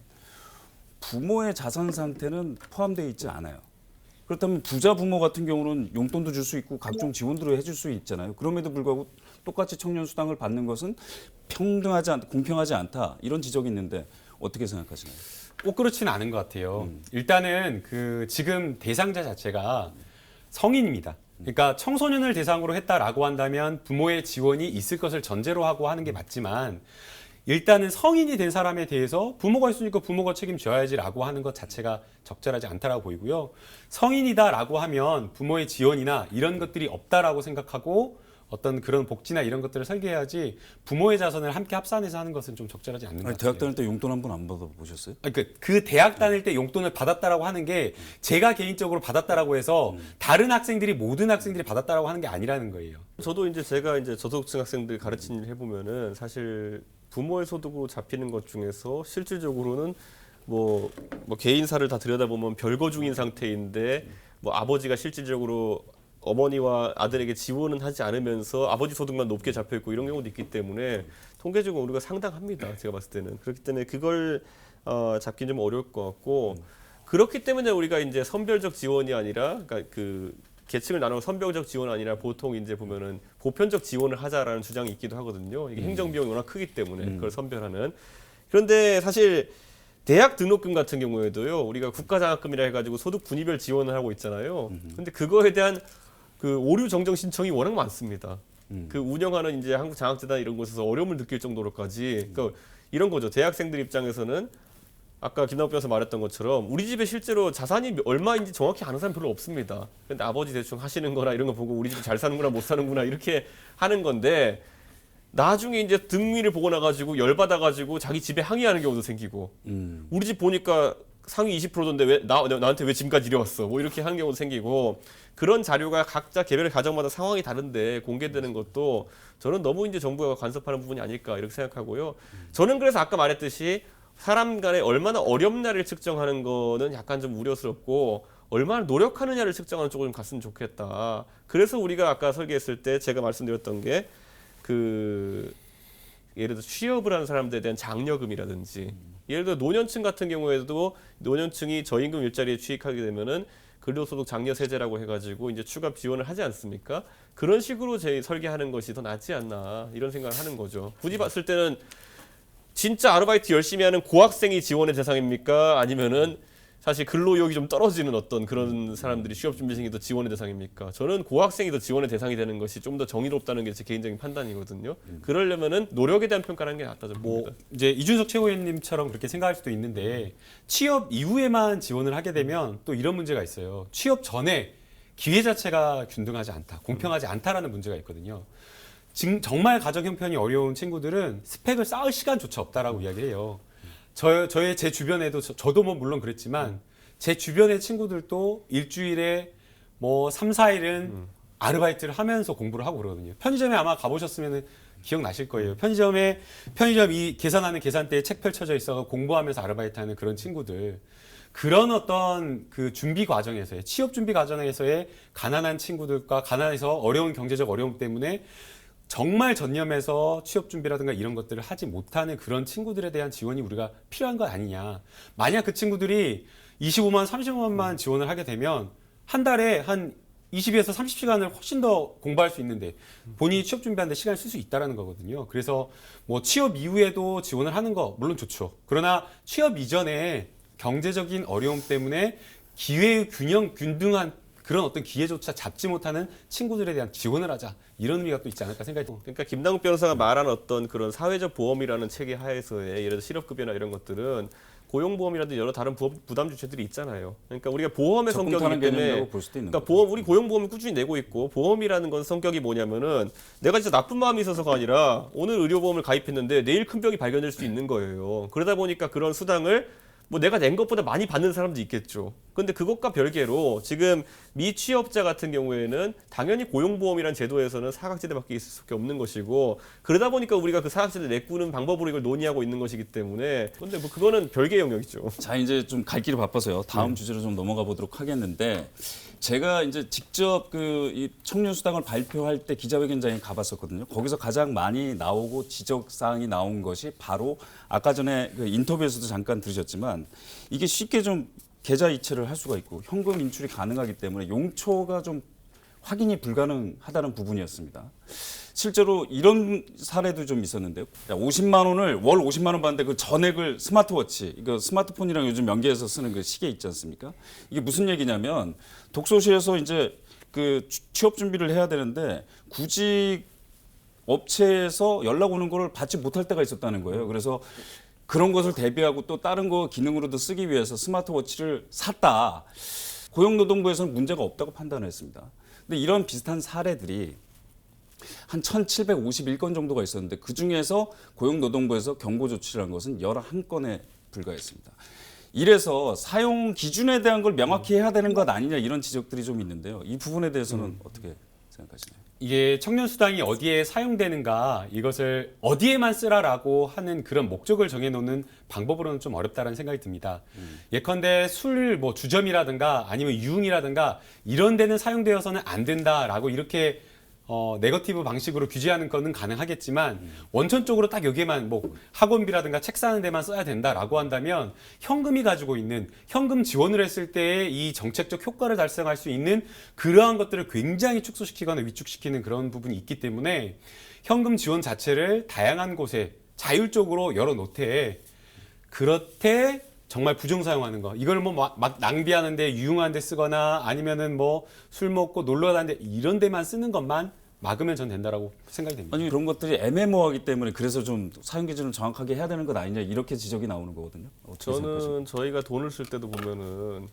부모의 자산 상태는 포함되어 있지 않아요. 그렇다면 부자 부모 같은 경우는 용돈도 줄 수 있고 각종 지원들을 해줄 수 있잖아요. 그럼에도 불구하고 똑같이 청년 수당을 받는 것은 평등하지 않다, 공평하지 않다 이런 지적이 있는데 어떻게 생각하시나요? 꼭 그렇지는 않은 것 같아요. 일단은 그 지금 대상자 자체가 성인입니다. 그러니까 청소년을 대상으로 했다라고 한다면 부모의 지원이 있을 것을 전제로 하고 하는 게 맞지만 일단은 성인이 된 사람에 대해서 부모가 있으니까 부모가 책임져야지라고 하는 것 자체가 적절하지 않다라고 보이고요. 성인이다라고 하면 부모의 지원이나 이런 것들이 없다라고 생각하고 어떤 그런 복지나 이런 것들을 설계해야지 부모의 자선을 함께 합산해서 하는 것은 좀 적절하지 않는 것 아니, 같아요. 대학 다닐 때 용돈 한 번 안 받아보셨어요? 그 대학 다닐 때 용돈을 받았다라고 하는 게 제가 개인적으로 받았다라고 해서 다른 학생들이 모든 학생들이 받았다라고 하는 게 아니라는 거예요. 저도 이제 제가 이제 저소득층 학생들 가르친 일 해보면은 사실 부모의 소득으로 잡히는 것 중에서 실질적으로는 뭐 개인사를 다 들여다보면 별거 중인 상태인데 뭐 아버지가 실질적으로 어머니와 아들에게 지원은 하지 않으면서 아버지 소득만 높게 잡혀 있고 이런 경우도 있기 때문에 통계적으로 우리가 상당합니다. 제가 봤을 때는 그렇기 때문에 그걸 잡기 좀 어려울 것 같고 그렇기 때문에 우리가 이제 선별적 지원이 아니라 그러니까 그 계층을 나누어 선별적 지원이 아니라 보통 이제 보면은 보편적 지원을 하자라는 주장이 있기도 하거든요. 이게 행정 비용이 워낙 크기 때문에 그걸 선별하는. 그런데 사실 대학 등록금 같은 경우에도요. 우리가 국가장학금이라 해가지고 소득 분위별 지원을 하고 있잖아요. 근데 그거에 대한 그 오류 정정 신청이 워낙 많습니다. 그 운영하는 이제 한국장학재단 이런 곳에서 어려움을 느낄 정도로까지 그러니까 이런 거죠. 대학생들 입장에서는 아까 김남욱 변호사 말했던 것처럼 우리 집에 실제로 자산이 얼마인지 정확히 아는 사람 별로 없습니다. 근데 아버지 대충 하시는 거나 이런 거 보고 우리 집이 잘 사는구나 못 사는구나 이렇게 하는 건데 나중에 이제 등위를 보고 나가지고 열받아가지고 자기 집에 항의하는 경우도 생기고 우리 집 보니까 상위 20%던데 왜 나한테 왜 지금까지 이래왔어 뭐 이렇게 하는 경우도 생기고 그런 자료가 각자 개별 가정마다 상황이 다른데 공개되는 것도 저는 너무 이제 정부가 간섭하는 부분이 아닐까 이렇게 생각하고요. 저는 그래서 아까 말했듯이 사람 간에 얼마나 어렵냐를 측정하는 거는 약간 좀 우려스럽고 얼마나 노력하느냐를 측정하는 쪽으로 좀 갔으면 좋겠다. 그래서 우리가 아까 설계했을 때 제가 말씀드렸던 게 그 예를 들어 취업을 하는 사람들에 대한 장려금이라든지 예를 들어 노년층 같은 경우에도 노년층이 저임금 일자리에 취직하게 되면은 근로소득 장려 세제라고 해가지고 이제 추가 지원을 하지 않습니까? 그런 식으로 설계하는 것이 더 낫지 않나 이런 생각을 하는 거죠. 굳이 봤을 때는 진짜 아르바이트 열심히 하는 고학생이 지원의 대상입니까? 아니면은 사실 근로의욕이 좀 떨어지는 어떤 그런 사람들이 취업준비생이 더 지원의 대상입니까? 저는 고학생이 더 지원의 대상이 되는 것이 좀 더 정의롭다는 게 제 개인적인 판단이거든요. 그러려면은 노력에 대한 평가를 하는 게 낫다 좀 봅니다. 이제 이준석 최고위원님처럼 그렇게 생각할 수도 있는데 취업 이후에만 지원을 하게 되면 또 이런 문제가 있어요. 취업 전에 기회 자체가 균등하지 않다, 공평하지 않다라는 문제가 있거든요. 지금 정말 가정 형편이 어려운 친구들은 스펙을 쌓을 시간조차 없다라고 이야기를 해요. 저의 제 주변에도 저도 뭐 물론 그랬지만 제 주변의 친구들도 일주일에 뭐 3, 4일은 아르바이트를 하면서 공부를 하고 그러거든요. 편의점에 아마 가보셨으면 기억나실 거예요. 편의점 이 계산하는 계산대에 책 펼쳐져 있어 공부하면서 아르바이트하는 그런 친구들. 그런 어떤 그 준비 과정에서의 취업 준비 과정에서의 가난한 친구들과 가난해서 어려운 경제적 어려움 때문에 정말 전념해서 취업 준비라든가 이런 것들을 하지 못하는 그런 친구들에 대한 지원이 우리가 필요한 거 아니냐. 만약 그 친구들이 25만, 30만만 지원을 하게 되면 한 달에 한 20에서 30시간을 훨씬 더 공부할 수 있는데 본인이 취업 준비하는데 시간을 쓸 수 있다는 거거든요. 그래서 뭐 취업 이후에도 지원을 하는 거 물론 좋죠. 그러나 취업 이전에 경제적인 어려움 때문에 기회의 균등한 그런 어떤 기회조차 잡지 못하는 친구들에 대한 지원을 하자. 이런 의미가 또 있지 않을까 생각이 듭니다. 그러니까 김남국 변호사가 말한 어떤 그런 사회적 보험이라는 체계 하에서의 예를 들어 실업급여나 이런 것들은 고용보험이라든지 여러 다른 부담 주체들이 있잖아요. 그러니까 우리가 보험의 성격이기 때문에 볼 수도 있는 그러니까 우리 고용보험을 꾸준히 내고 있고 보험이라는 건 성격이 뭐냐면은 내가 진짜 나쁜 마음이 있어서가 아니라 오늘 의료보험을 가입했는데 내일 큰 병이 발견될 수 있는 거예요. 그러다 보니까 그런 수당을 뭐 내가 낸 것보다 많이 받는 사람도 있겠죠. 근데 그것과 별개로 지금 미취업자 같은 경우에는 당연히 고용보험이라는 제도에서는 사각지대 밖에 있을 수밖에 없는 것이고 그러다 보니까 우리가 그 사각지대 내꾸는 방법으로 이걸 논의하고 있는 것이기 때문에 근데 뭐 그거는 별개 영역이죠. 자, 이제 좀 갈 길이 바빠서요. 다음 주제로 좀 넘어가 보도록 하겠는데 제가 이제 직접 이 청년 수당을 발표할 때 기자회견장에 가봤었거든요. 거기서 가장 많이 나오고 지적 사항이 나온 것이 바로 아까 전에 그 인터뷰에서도 잠깐 들으셨지만 이게 쉽게 좀 계좌 이체를 할 수가 있고 현금 인출이 가능하기 때문에 용처가 좀 확인이 불가능하다는 부분이었습니다. 실제로 이런 사례도 좀 있었는데요. 50만 원을 월 50만 원 받는데 그 전액을 스마트워치, 이거 스마트폰이랑 요즘 연계해서 쓰는 그 시계 있지 않습니까? 이게 무슨 얘기냐면 독서실에서 이제 그 취업 준비를 해야 되는데 구직 업체에서 연락 오는 거를 받지 못할 때가 있었다는 거예요. 그래서 그런 것을 대비하고 또 다른 거 기능으로도 쓰기 위해서 스마트워치를 샀다. 고용노동부에서는 문제가 없다고 판단했습니다. 근데 이런 비슷한 사례들이 한 1,751건 정도가 있었는데 그중에서 고용노동부에서 경고 조치를 한 것은 11건에 불과했습니다. 이래서 사용 기준에 대한 걸 명확히 해야 되는 것 아니냐 이런 지적들이 좀 있는데요. 이 부분에 대해서는 어떻게 생각하시나요? 이게 청년 수당이 어디에 사용되는가 이것을 어디에만 쓰라라고 하는 그런 목적을 정해놓는 방법으로는 좀 어렵다는 생각이 듭니다. 예컨대 술 뭐 주점이라든가 아니면 유흥이라든가 이런 데는 사용되어서는 안 된다라고 이렇게 네거티브 방식으로 규제하는 거는 가능하겠지만 원천적으로 딱 여기에만 뭐 학원비라든가 책 사는 데만 써야 된다라고 한다면 현금이 가지고 있는 현금 지원을 했을 때 이 정책적 효과를 달성할 수 있는 그러한 것들을 굉장히 축소시키거나 위축시키는 그런 부분이 있기 때문에 현금 지원 자체를 다양한 곳에 자율적으로 열어놓되 그렇대 정말 부정 사용하는 거 이걸 뭐 막 낭비하는데 유용한 데 쓰거나 아니면은 뭐 술 먹고 놀러 가는데 이런 데만 쓰는 것만 막으면 전 된다라고 생각이 됩니다. 아니 그런 것들이 애매모호하기 때문에 그래서 좀 사용 기준을 정확하게 해야 되는 것 아니냐 이렇게 지적이 나오는 거거든요. 어떻게 생각하십니까? 저는 저희가 돈을 쓸 때도 보면은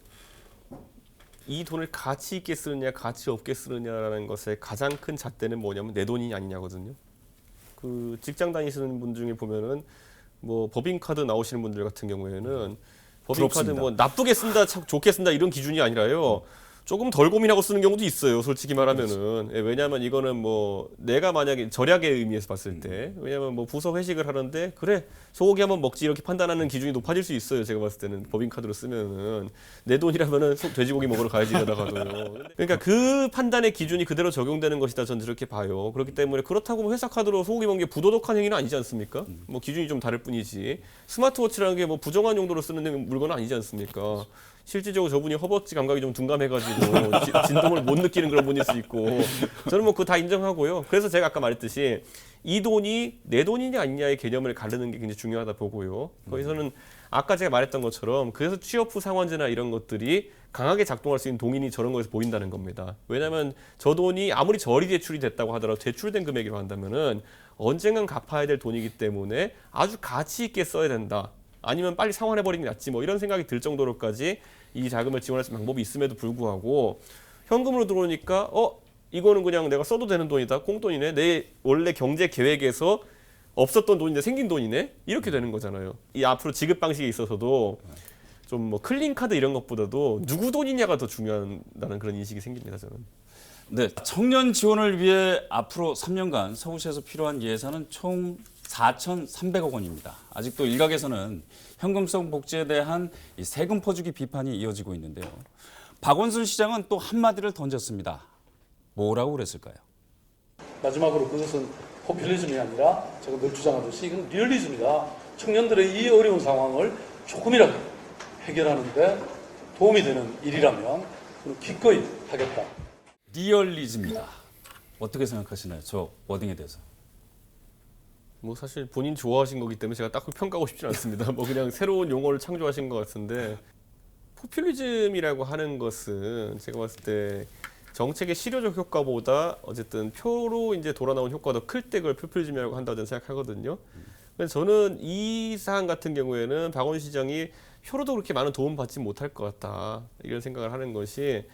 이 돈을 가치 있게 쓰느냐 가치 없게 쓰느냐라는 것의 가장 큰 잣대는 뭐냐면 내 돈이 아니냐거든요. 그 직장 다니시는 분 중에 보면은 뭐 법인카드 나오시는 분들 같은 경우에는 법인카드 부럽습니다. 뭐 나쁘게 쓴다 좋게 쓴다 이런 기준이 아니라요. 조금 덜 고민하고 쓰는 경우도 있어요. 솔직히 말하면은. 예, 왜냐하면 이거는 뭐 내가 만약에 절약의 의미에서 봤을 때 왜냐하면 뭐 부서 회식을 하는데 그래 소고기 한번 먹지 이렇게 판단하는 기준이 높아질 수 있어요. 제가 봤을 때는 법인카드로 쓰면은 내 돈이라면은 돼지고기 먹으러 가야지 이러다가도. 그러니까 그 판단의 기준이 그대로 적용되는 것이다. 전 그렇게 봐요. 그렇기 때문에 그렇다고 뭐 회사 카드로 소고기 먹는 게 부도덕한 행위는 아니지 않습니까? 뭐 기준이 좀 다를 뿐이지. 스마트워치라는 게 뭐 부정한 용도로 쓰는 물건은 아니지 않습니까? 실질적으로 저분이 허벅지 감각이 좀 둔감해가지고 진동을 못 느끼는 그런 분일 수 있고 저는 뭐 그거 다 인정하고요. 그래서 제가 아까 말했듯이 이 돈이 내 돈이냐 아니냐의 개념을 가르는 게 굉장히 중요하다 보고요. 거기서는 아까 제가 말했던 것처럼 그래서 취업 후 상환제나 이런 것들이 강하게 작동할 수 있는 동인이 저런 거에서 보인다는 겁니다. 왜냐하면 저 돈이 아무리 저리 대출이 됐다고 하더라도 대출된 금액이라고 한다면은 언젠간 갚아야 될 돈이기 때문에 아주 가치 있게 써야 된다. 아니면 빨리 상환해버리는 게 낫지 뭐 이런 생각이 들 정도로까지 이 자금을 지원할 수 있는 방법이 있음에도 불구하고 현금으로 들어오니까 이거는 그냥 내가 써도 되는 돈이다 꽁돈이네 내 원래 경제 계획에서 없었던 돈인데 생긴 돈이네? 이렇게 되는 거잖아요. 이 앞으로 지급 방식에 있어서도 좀 뭐 클린 카드 이런 것보다도 누구 돈이냐가 더 중요하다는 그런 인식이 생깁니다, 저는. 네, 청년 지원을 위해 앞으로 3년간 서울시에서 필요한 예산은 총 4,300억 원입니다. 아직도 일각에서는 현금성 복지에 대한 이 세금 퍼주기 비판이 이어지고 있는데요. 박원순 시장은 또 한마디를 던졌습니다. 뭐라고 그랬을까요? 마지막으로 그것은 포퓰리즘이 아니라 제가 늘 주장하듯이 이건 리얼리즘이다. 청년들의 이 어려운 상황을 조금이라도 해결하는 데 도움이 되는 일이라면 기꺼이 하겠다. 리얼리즘이다. 어떻게 생각하시나요? 저 워딩에 대해서. 뭐 사실 본인 좋아하신 거기 때문에 제가 딱 평가하고 싶지는 않습니다. 뭐 그냥 새로운 용어를 창조하신 것 같은데 포퓰리즘이라고 하는 것은 제가 봤을 때 정책의 실효적 효과보다 어쨌든 표로 이제 돌아나온 효과가 더 클 때 그걸 포퓰리즘이라고 한다고 저는 생각하거든요. 그래서 저는 이 사안 같은 경우에는 박원순 시장이 표로도 그렇게 많은 도움 받지 못할 것 같다 이런 생각을 하는 것이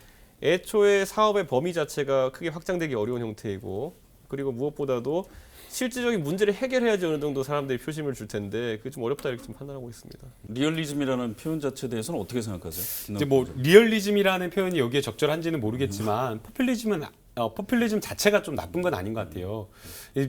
애초에 사업의 범위 자체가 크게 확장되기 어려운 형태이고 그리고 무엇보다도 실질적인 문제를 해결해야지 어느 정도 사람들이 표심을 줄 텐데 그게 좀 어렵다 이렇게 좀 판단하고 있습니다. 리얼리즘이라는 표현 자체에 대해서는 어떻게 생각하세요? 이제 뭐 리얼리즘이라는 표현이 여기에 적절한지는 모르겠지만 포퓰리즘 자체가 좀 나쁜 건 아닌 것 같아요.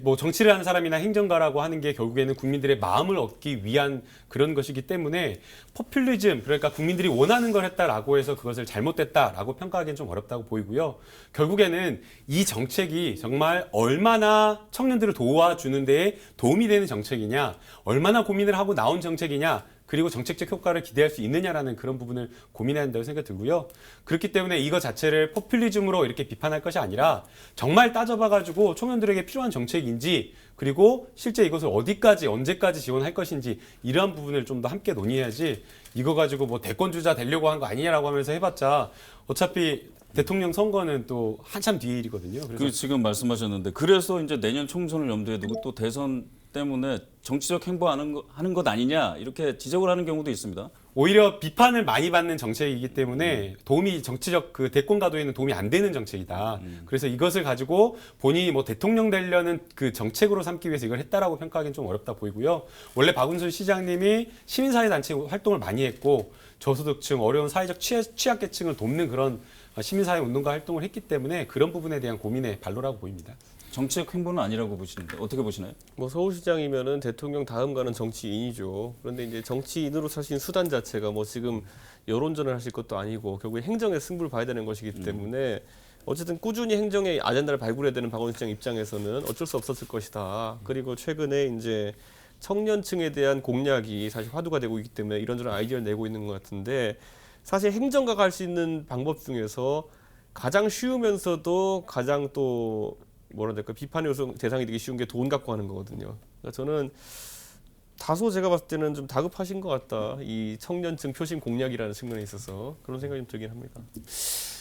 뭐 정치를 하는 사람이나 행정가라고 하는 게 결국에는 국민들의 마음을 얻기 위한 그런 것이기 때문에 포퓰리즘, 그러니까 국민들이 원하는 걸 했다라고 해서 그것을 잘못됐다라고 평가하기는 좀 어렵다고 보이고요. 결국에는 이 정책이 정말 얼마나 청년들을 도와주는 데에 도움이 되는 정책이냐, 얼마나 고민을 하고 나온 정책이냐, 그리고 정책적 효과를 기대할 수 있느냐라는 그런 부분을 고민해야 한다고 생각이 들고요. 그렇기 때문에 이거 자체를 포퓰리즘으로 이렇게 비판할 것이 아니라 정말 따져봐가지고 청년들에게 필요한 정책인지 그리고 실제 이것을 어디까지 언제까지 지원할 것인지 이러한 부분을 좀 더 함께 논의해야지 이거 가지고 뭐 대권주자 되려고 한 거 아니냐라고 하면서 해봤자 어차피 대통령 선거는 또 한참 뒤의 일이거든요. 그래서 그 지금 말씀하셨는데 그래서 이제 내년 총선을 염두에 두고 또 대선 때문에 정치적 행보하는 것 아니냐 이렇게 지적을 하는 경우도 있습니다. 오히려 비판을 많이 받는 정책이기 때문에 도움이 정치적 그 대권 가도에는 도움이 안 되는 정책이다. 그래서 이것을 가지고 본인이 뭐 대통령 되려는 그 정책으로 삼기 위해서 이걸 했다라고 평가하기는 좀 어렵다 보이고요. 원래 박원순 시장님이 시민사회단체 활동을 많이 했고 저소득층, 어려운 사회적 취약계층을 돕는 그런 시민사회 운동가 활동을 했기 때문에 그런 부분에 대한 고민의 발로라고 보입니다. 정치적 행보는 아니라고 보시는데 어떻게 보시나요? 뭐 서울시장이면은 대통령 다음 가는 정치인이죠. 그런데 이제 정치인으로 사신 수단 자체가 뭐 지금 여론전을 하실 것도 아니고 결국에 행정의 승부를 봐야 되는 것이기 때문에 어쨌든 꾸준히 행정의 아젠다를 발굴해야 되는 박원순 시장 입장에서는 어쩔 수 없었을 것이다. 그리고 최근에 이제 청년층에 대한 공약이 사실 화두가 되고 있기 때문에 이런저런 아이디어를 내고 있는 것 같은데 사실 행정가가 할 수 있는 방법 중에서 가장 쉬우면서도 가장 또 뭐라 해야 될까 비판의 대상이 되기 쉬운 게 돈 갖고 하는 거거든요. 그러니까 저는 다소 제가 봤을 때는 좀 다급하신 것 같다. 이 청년층 표심 공략이라는 측면에 있어서 그런 생각이 좀 들긴 합니다.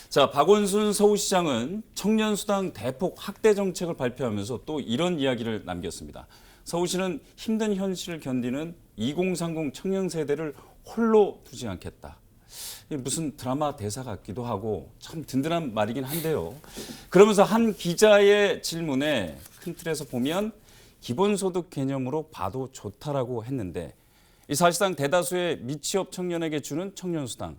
자, 박원순 서울시장은 청년수당 대폭 확대 정책을 발표하면서 또 이런 이야기를 남겼습니다. 서울시는 힘든 현실을 견디는 2030 청년 세대를 홀로 두지 않겠다. 무슨 드라마 대사 같기도 하고 참 든든한 말이긴 한데요. 그러면서 한 기자의 질문에 큰 틀에서 보면 기본소득 개념으로 봐도 좋다라고 했는데 이 사실상 대다수의 미취업 청년에게 주는 청년수당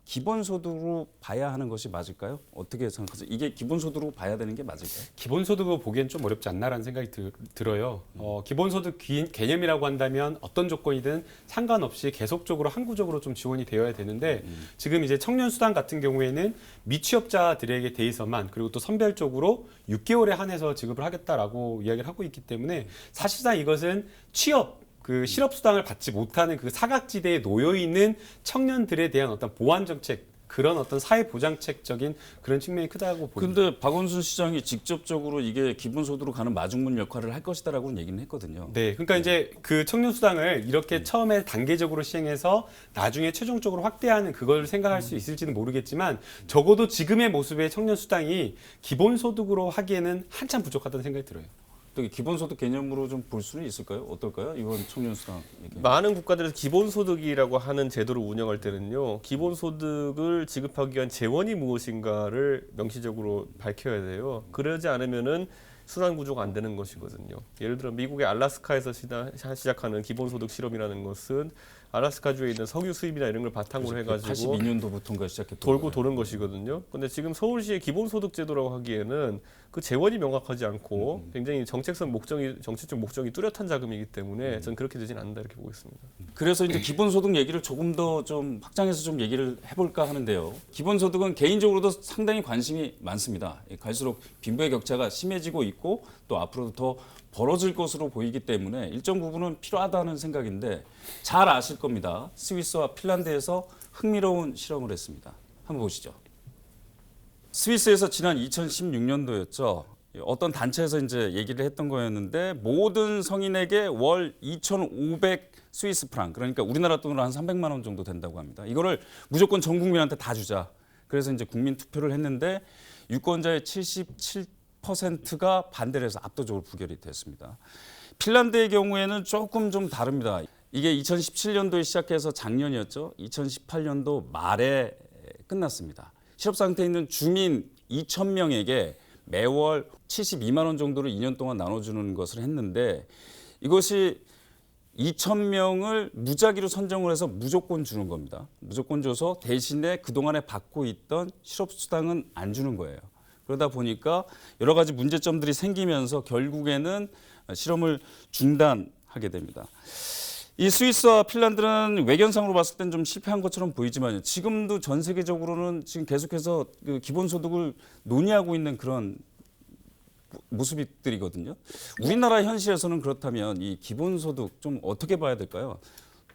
기본소득으로 봐야 하는 것이 맞을까요? 어떻게 생각하세요? 이게 기본소득으로 봐야 되는 게 맞을까요? 기본소득을 보기엔 좀 어렵지 않나라는 생각이 들어요. 기본소득 개념이라고 한다면 어떤 조건이든 상관없이 계속적으로 항구적으로 좀 지원이 되어야 되는데 지금 이제 청년수당 같은 경우에는 미취업자들에게 대해서만 그리고 또 선별적으로 6개월에 한해서 지급을 하겠다라고 이야기를 하고 있기 때문에 사실상 이것은 그 실업수당을 받지 못하는 그 사각지대에 놓여 있는 청년들에 대한 어떤 보완 정책, 그런 어떤 사회보장책적인 그런 측면이 크다고 보입니다. 근데 박원순 시장이 직접적으로 이게 기본소득으로 가는 마중물 역할을 할 것이다라고 얘기는 했거든요. 네, 그러니까 이제 그 청년수당을 이렇게 처음에 단계적으로 시행해서 나중에 최종적으로 확대하는 그걸 생각할 수 있을지는 모르겠지만 적어도 지금의 모습의 청년수당이 기본소득으로 하기에는 한참 부족하다는 생각이 들어요. 기본소득 개념으로 좀 볼 수는 있을까요? 어떨까요? 이번 청년수당 얘기. 많은 국가들에서 기본소득이라고 하는 제도를 운영할 때는요. 기본소득을 지급하기 위한 재원이 무엇인가를 명시적으로 밝혀야 돼요. 그러지 않으면은 순환 구조가 안 되는 것이거든요. 예를 들어 미국의 알래스카에서 시작하는 기본소득 실험이라는 것은 알래스카주에 있는 석유 수입이나 이런 걸 바탕으로 해가지고 82년도부터인가 시작했던 돌고 거예요. 도는 것이거든요. 근데 지금 서울시의 기본소득 제도라고 하기에는 그 재원이 명확하지 않고 굉장히 정책적 목적이 뚜렷한 자금이기 때문에 저는 그렇게 되진 않는다 이렇게 보고 있습니다. 그래서 이제 기본소득 얘기를 조금 더 좀 확장해서 좀 얘기를 해볼까 하는데요. 기본소득은 개인적으로도 상당히 관심이 많습니다. 갈수록 빈부의 격차가 심해지고 있고 또 앞으로도 더 벌어질 것으로 보이기 때문에 일정 부분은 필요하다는 생각인데 잘 아실 겁니다. 스위스와 핀란드에서 흥미로운 실험을 했습니다. 한번 보시죠. 스위스에서 지난 2016년도였죠. 어떤 단체에서 이제 얘기를 했던 거였는데 모든 성인에게 월 2,500 스위스 프랑, 그러니까 우리나라 돈으로 한 300만 원 정도 된다고 합니다. 이거를 무조건 전 국민한테 다 주자. 그래서 이제 국민 투표를 했는데 유권자의 77%가 반대를 해서 압도적으로 부결이 됐습니다. 핀란드의 경우에는 조금 좀 다릅니다. 이게 2017년도에 시작해서 작년이었죠. 2018년도 말에 끝났습니다. 실업 상태에 있는 주민 2,000명에게 매월 72만 원 정도를 2년 동안 나눠주는 것을 했는데 이것이 2,000명을 무작위로 선정을 해서 무조건 주는 겁니다. 무조건 줘서 대신에 그동안에 받고 있던 실업수당은 안 주는 거예요. 그러다 보니까 여러 가지 문제점들이 생기면서 결국에는 실험을 중단하게 됩니다. 이 스위스와 핀란드는 외견상으로 봤을 땐 좀 실패한 것처럼 보이지만 지금도 전 세계적으로는 지금 계속해서 그 기본소득을 논의하고 있는 그런 모습들이거든요. 우리나라 현실에서는 그렇다면 이 기본소득 좀 어떻게 봐야 될까요?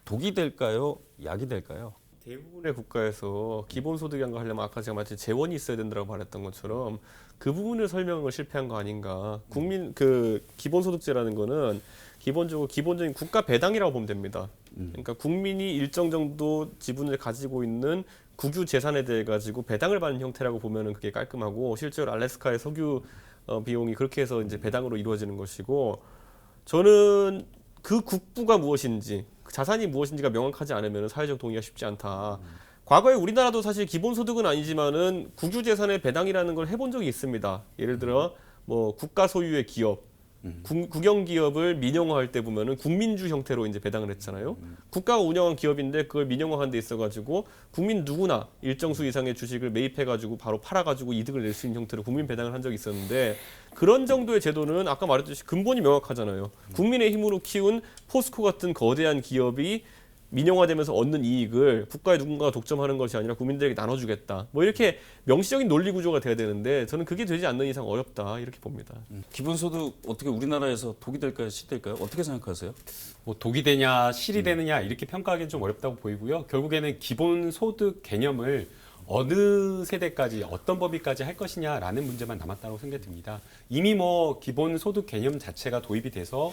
독이 될까요? 약이 될까요? 대부분의 국가에서 기본소득이란 거 하려면 아까 제가 마치 재원이 있어야 된다고 말했던 것처럼 그 부분을 설명한 걸 실패한 거 아닌가. 기본소득제라는 거는 기본적인 국가 배당이라고 보면 됩니다. 그러니까 국민이 일정 정도 지분을 가지고 있는 국유 재산에 대해 가지고 배당을 받는 형태라고 보면은 그게 깔끔하고 실제로 알래스카의 석유 비용이 그렇게 해서 이제 배당으로 이루어지는 것이고 저는 그 국부가 무엇인지 자산이 무엇인지가 명확하지 않으면 사회적 동의가 쉽지 않다. 과거에 우리나라도 사실 기본소득은 아니지만은 국유재산의 배당이라는 걸 해본 적이 있습니다. 예를 들어 뭐 국가 소유의 기업, 국영기업을 민영화할 때 보면은 국민주 형태로 이제 배당을 했잖아요. 국가가 운영한 기업인데 그걸 민영화한 데 있어가지고 국민 누구나 일정 수 이상의 주식을 매입해가지고 바로 팔아가지고 이득을 낼 수 있는 형태로 국민 배당을 한 적이 있었는데 그런 정도의 제도는 아까 말했듯이 근본이 명확하잖아요. 국민의 힘으로 키운 포스코 같은 거대한 기업이 민영화되면서 얻는 이익을 국가에 누군가가 독점하는 것이 아니라 국민들에게 나눠주겠다. 뭐 이렇게 명시적인 논리 구조가 돼야 되는데 저는 그게 되지 않는 이상 어렵다 이렇게 봅니다. 기본소득 어떻게 우리나라에서 독이 될까요? 실이 될까요? 어떻게 생각하세요? 뭐 독이 되냐 실이 되느냐 이렇게 평가하기는 좀 어렵다고 보이고요. 결국에는 기본소득 개념을 어느 세대까지 어떤 법위까지 할 것이냐라는 문제만 남았다고 생각이 듭니다. 이미 뭐 기본소득 개념 자체가 도입이 돼서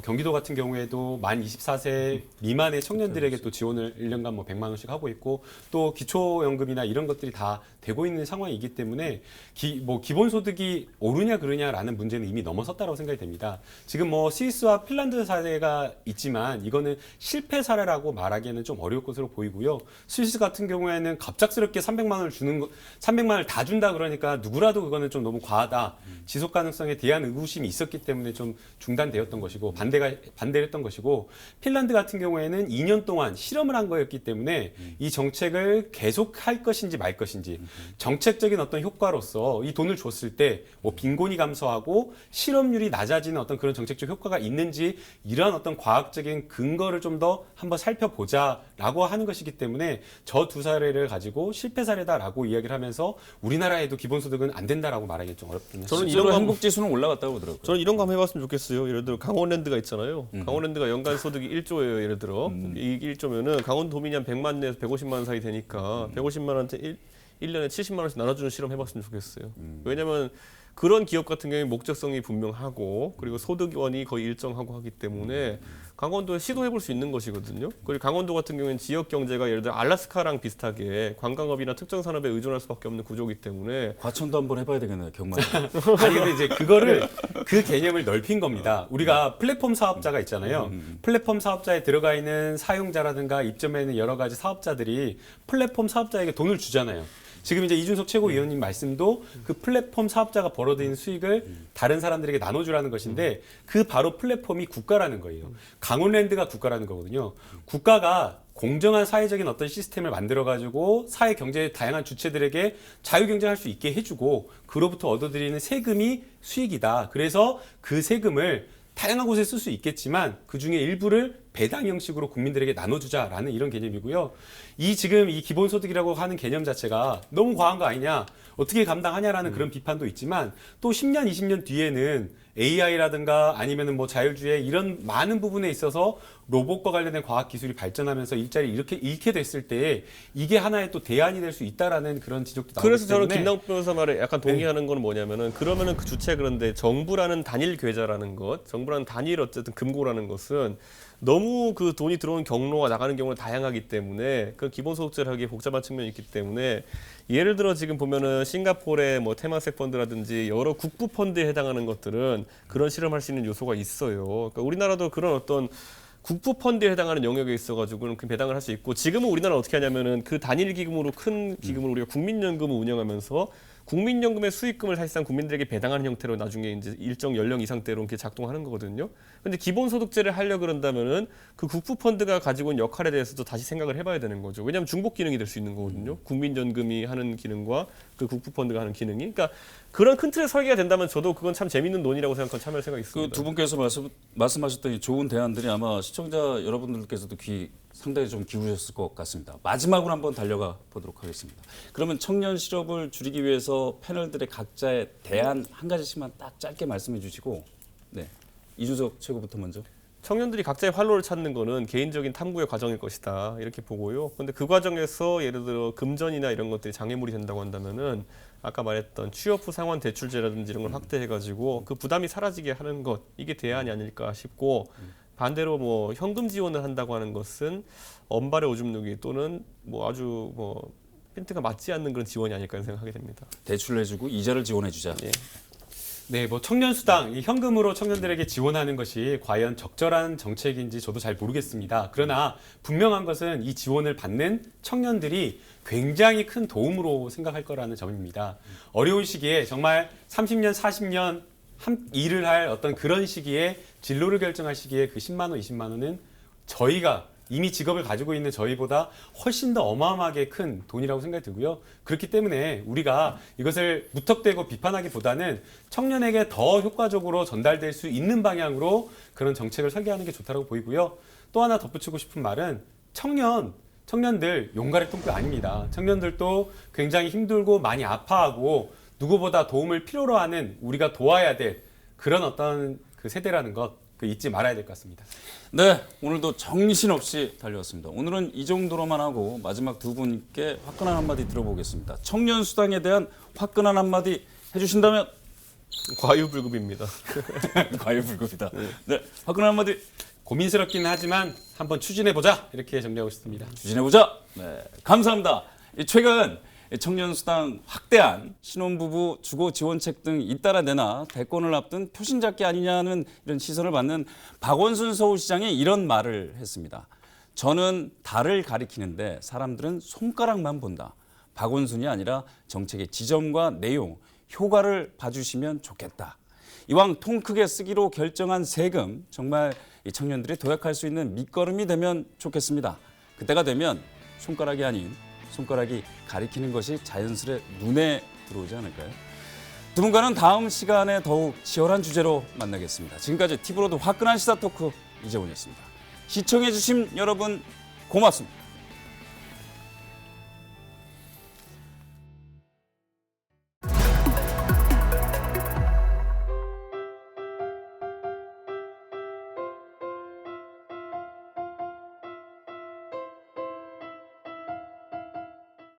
경기도 같은 경우에도 만 24세 미만의 청년들에게 또 지원을 1년간 뭐 100만 원씩 하고 있고 또 기초연금이나 이런 것들이 다 되고 있는 상황이기 때문에 기본소득이 오르냐 그르냐라는 문제는 이미 넘어섰다고 생각이 됩니다. 지금 뭐 스위스와 핀란드 사례가 있지만 이거는 실패 사례라고 말하기에는 좀 어려울 것으로 보이고요. 스위스 같은 경우에는 갑작스럽게 300만 원을 300만 원을 다 준다 그러니까 누구라도 그거는 좀 너무 과하다. 지속 가능성에 대한 의구심이 있었기 때문에 좀 중단되었던 것이고 반대를 했던 것이고 핀란드 같은 경우에는 2년 동안 실험을 한 거였기 때문에 이 정책을 계속할 것인지 말 것인지 정책적인 어떤 효과로서 이 돈을 줬을 때 뭐 빈곤이 감소하고 실업률이 낮아지는 어떤 그런 정책적 효과가 있는지 이러한 어떤 과학적인 근거를 좀 더 한번 살펴보자라고 하는 것이기 때문에 저 두 사례를 가지고 실패 사례다라고 이야기를 하면서 우리나라에도 기본소득은 안 된다라고 말하기 좀 어렵긴 합니다. 저는 실제로 행복지수는 올라갔다고 그러더라고요. 저는 이런 거 한번 해봤으면 좋겠어요. 예를 들어 강원랜드가 있잖아요. 강원랜드가 연간 소득이 1조예요. 예를 들어 이 1조면은 강원도민이 한 100만 내에서 150만 원 사이 되니까 150만 원한테 1년에 70만 원씩 나눠주는 실험 해봤으면 좋겠어요. 왜냐하면 그런 기업 같은 경우에 목적성이 분명하고 그리고 소득원이 거의 일정하고 하기 때문에 강원도에 시도해볼 수 있는 것이거든요. 그리고 강원도 같은 경우에는 지역 경제가 예를 들어 알래스카랑 비슷하게 관광업이나 특정 산업에 의존할 수밖에 없는 구조이기 때문에 과천도 한번 해봐야 되겠네요. 경마. 아니 근데 이제 그 개념을 넓힌 겁니다. 우리가 플랫폼 사업자가 있잖아요. 플랫폼 사업자에 들어가 있는 사용자라든가 입점해 있는 여러 가지 사업자들이 플랫폼 사업자에게 돈을 주잖아요. 지금 이제 이준석 최고위원님 말씀도 그 플랫폼 사업자가 벌어들인 수익을 다른 사람들에게 나눠주라는 것인데 그 바로 플랫폼이 국가라는 거예요. 강원랜드가 국가라는 거거든요. 국가가 공정한 사회적인 어떤 시스템을 만들어가지고 사회 경제의 다양한 주체들에게 자유 경쟁할 수 있게 해주고 그로부터 얻어들이는 세금이 수익이다. 그래서 그 세금을 다양한 곳에 쓸 수 있겠지만 그 중에 일부를 배당 형식으로 국민들에게 나눠주자라는 이런 개념이고요. 지금 이 기본소득이라고 하는 개념 자체가 너무 과한 거 아니냐, 어떻게 감당하냐라는 그런 비판도 있지만 또 10년, 20년 뒤에는 AI라든가 아니면은 뭐 자율주의 이런 많은 부분에 있어서 로봇과 관련된 과학 기술이 발전하면서 일자리 이렇게 잃게 됐을 때 이게 하나의 또 대안이 될 수 있다라는 그런 지적도 나오기 그래서 저는 때문에 김남국 변호사 말에 약간 동의하는 거는 뭐냐면은 그러면은 그 주체 그런데 정부라는 단일 계좌라는 것, 정부라는 단일 어쨌든 금고라는 것은 너무 그 돈이 들어오는 경로가 나가는 경우가 다양하기 때문에 그 기본소득제를 하기에 복잡한 측면이 있기 때문에 예를 들어 지금 보면은 싱가포르의 뭐 테마색 펀드라든지 여러 국부 펀드에 해당하는 것들은 그런 실험할 수 있는 요소가 있어요. 그러니까 우리나라도 그런 어떤 국부 펀드에 해당하는 영역에 있어가지고는 그 배당을 할 수 있고 지금은 우리나라는 어떻게 하냐면은 그 단일 기금으로 큰 기금으로 우리가 국민연금을 운영하면서 국민연금의 수익금을 사실상 국민들에게 배당하는 형태로 나중에 이제 일정 연령 이상대로 이렇게 작동하는 거거든요. 근데 기본소득제를 하려 그런다면은 그 국부펀드가 가지고 있는 역할에 대해서도 다시 생각을 해봐야 되는 거죠. 왜냐하면 중복 기능이 될 수 있는 거거든요. 국민연금이 하는 기능과 그 국부펀드가 하는 기능이. 그러니까 그런 큰 틀의 설계가 된다면 저도 그건 참 재밌는 논의라고 생각하고 참여할 생각이 있습니다. 그 두 분께서 말씀하셨던 이 좋은 대안들이 아마 시청자 여러분들께서도 상당히 좀 기울였을 것 같습니다. 마지막으로 한번 달려가 보도록 하겠습니다. 그러면 청년 실업을 줄이기 위해서 패널들의 각자의 대안 한 가지씩만 딱 짧게 말씀해 주시고, 네, 이준석 최고부터 먼저. 청년들이 각자의 활로를 찾는 거는 개인적인 탐구의 과정일 것이다 이렇게 보고요. 그런데 그 과정에서 예를 들어 금전이나 이런 것들이 장애물이 된다고 한다면은 아까 말했던 취업 후 상환 대출제라든지 이런 걸 확대해가지고 그 부담이 사라지게 하는 것 이게 대안이 아닐까 싶고 반대로 뭐 현금 지원을 한다고 하는 것은 엄발의 오줌 누기 또는 뭐 아주 뭐 핀트가 맞지 않는 그런 지원이 아닐까 생각하게 됩니다. 대출을 해주고 이자를 지원해주자. 예. 네, 뭐 청년수당, 이 현금으로 청년들에게 지원하는 것이 과연 적절한 정책인지 저도 잘 모르겠습니다. 그러나 분명한 것은 이 지원을 받는 청년들이 굉장히 큰 도움으로 생각할 거라는 점입니다. 어려운 시기에 정말 30년, 40년 일을 할 어떤 그런 시기에 진로를 결정할 시기에 그 10만 원, 20만 원은 저희가 이미 직업을 가지고 있는 저희보다 훨씬 더 어마어마하게 큰 돈이라고 생각이 들고요. 그렇기 때문에 우리가 이것을 무턱대고 비판하기보다는 청년에게 더 효과적으로 전달될 수 있는 방향으로 그런 정책을 설계하는 게 좋다고 보이고요. 또 하나 덧붙이고 싶은 말은 청년들 용가리 똥배 아닙니다. 청년들도 굉장히 힘들고 많이 아파하고 누구보다 도움을 필요로 하는 우리가 도와야 될 그런 어떤 그 세대라는 것 잊지 말아야 될 것 같습니다. 네, 오늘도 정신없이 달려왔습니다. 오늘은 이 정도로만 하고 마지막 두 분께 화끈한 한마디 들어보겠습니다. 청년 수당에 대한 화끈한 한마디 해주신다면 과유불급입니다. 과유불급이다. 네, 화끈한 한마디 고민스럽긴 하지만 한번 추진해보자 이렇게 정리하고 싶습니다. 추진해보자. 네, 감사합니다. 최근 청년 수당 확대안, 신혼부부 주거 지원책 등 잇따라 내나 대권을 앞둔 표신잡기 아니냐는 이런 시선을 받는 박원순 서울시장이 이런 말을 했습니다. 저는 달을 가리키는데 사람들은 손가락만 본다. 박원순이 아니라 정책의 지점과 내용, 효과를 봐주시면 좋겠다. 이왕 통 크게 쓰기로 결정한 세금, 정말 이 청년들이 도약할 수 있는 밑거름이 되면 좋겠습니다. 그때가 되면 손가락이 아닌 손가락이 가리키는 것이 자연스레 눈에 들어오지 않을까요? 두 분과는 다음 시간에 더욱 치열한 주제로 만나겠습니다. 지금까지 TV로드 화끈한 시사 토크 이재훈이었습니다. 시청해주신 여러분 고맙습니다.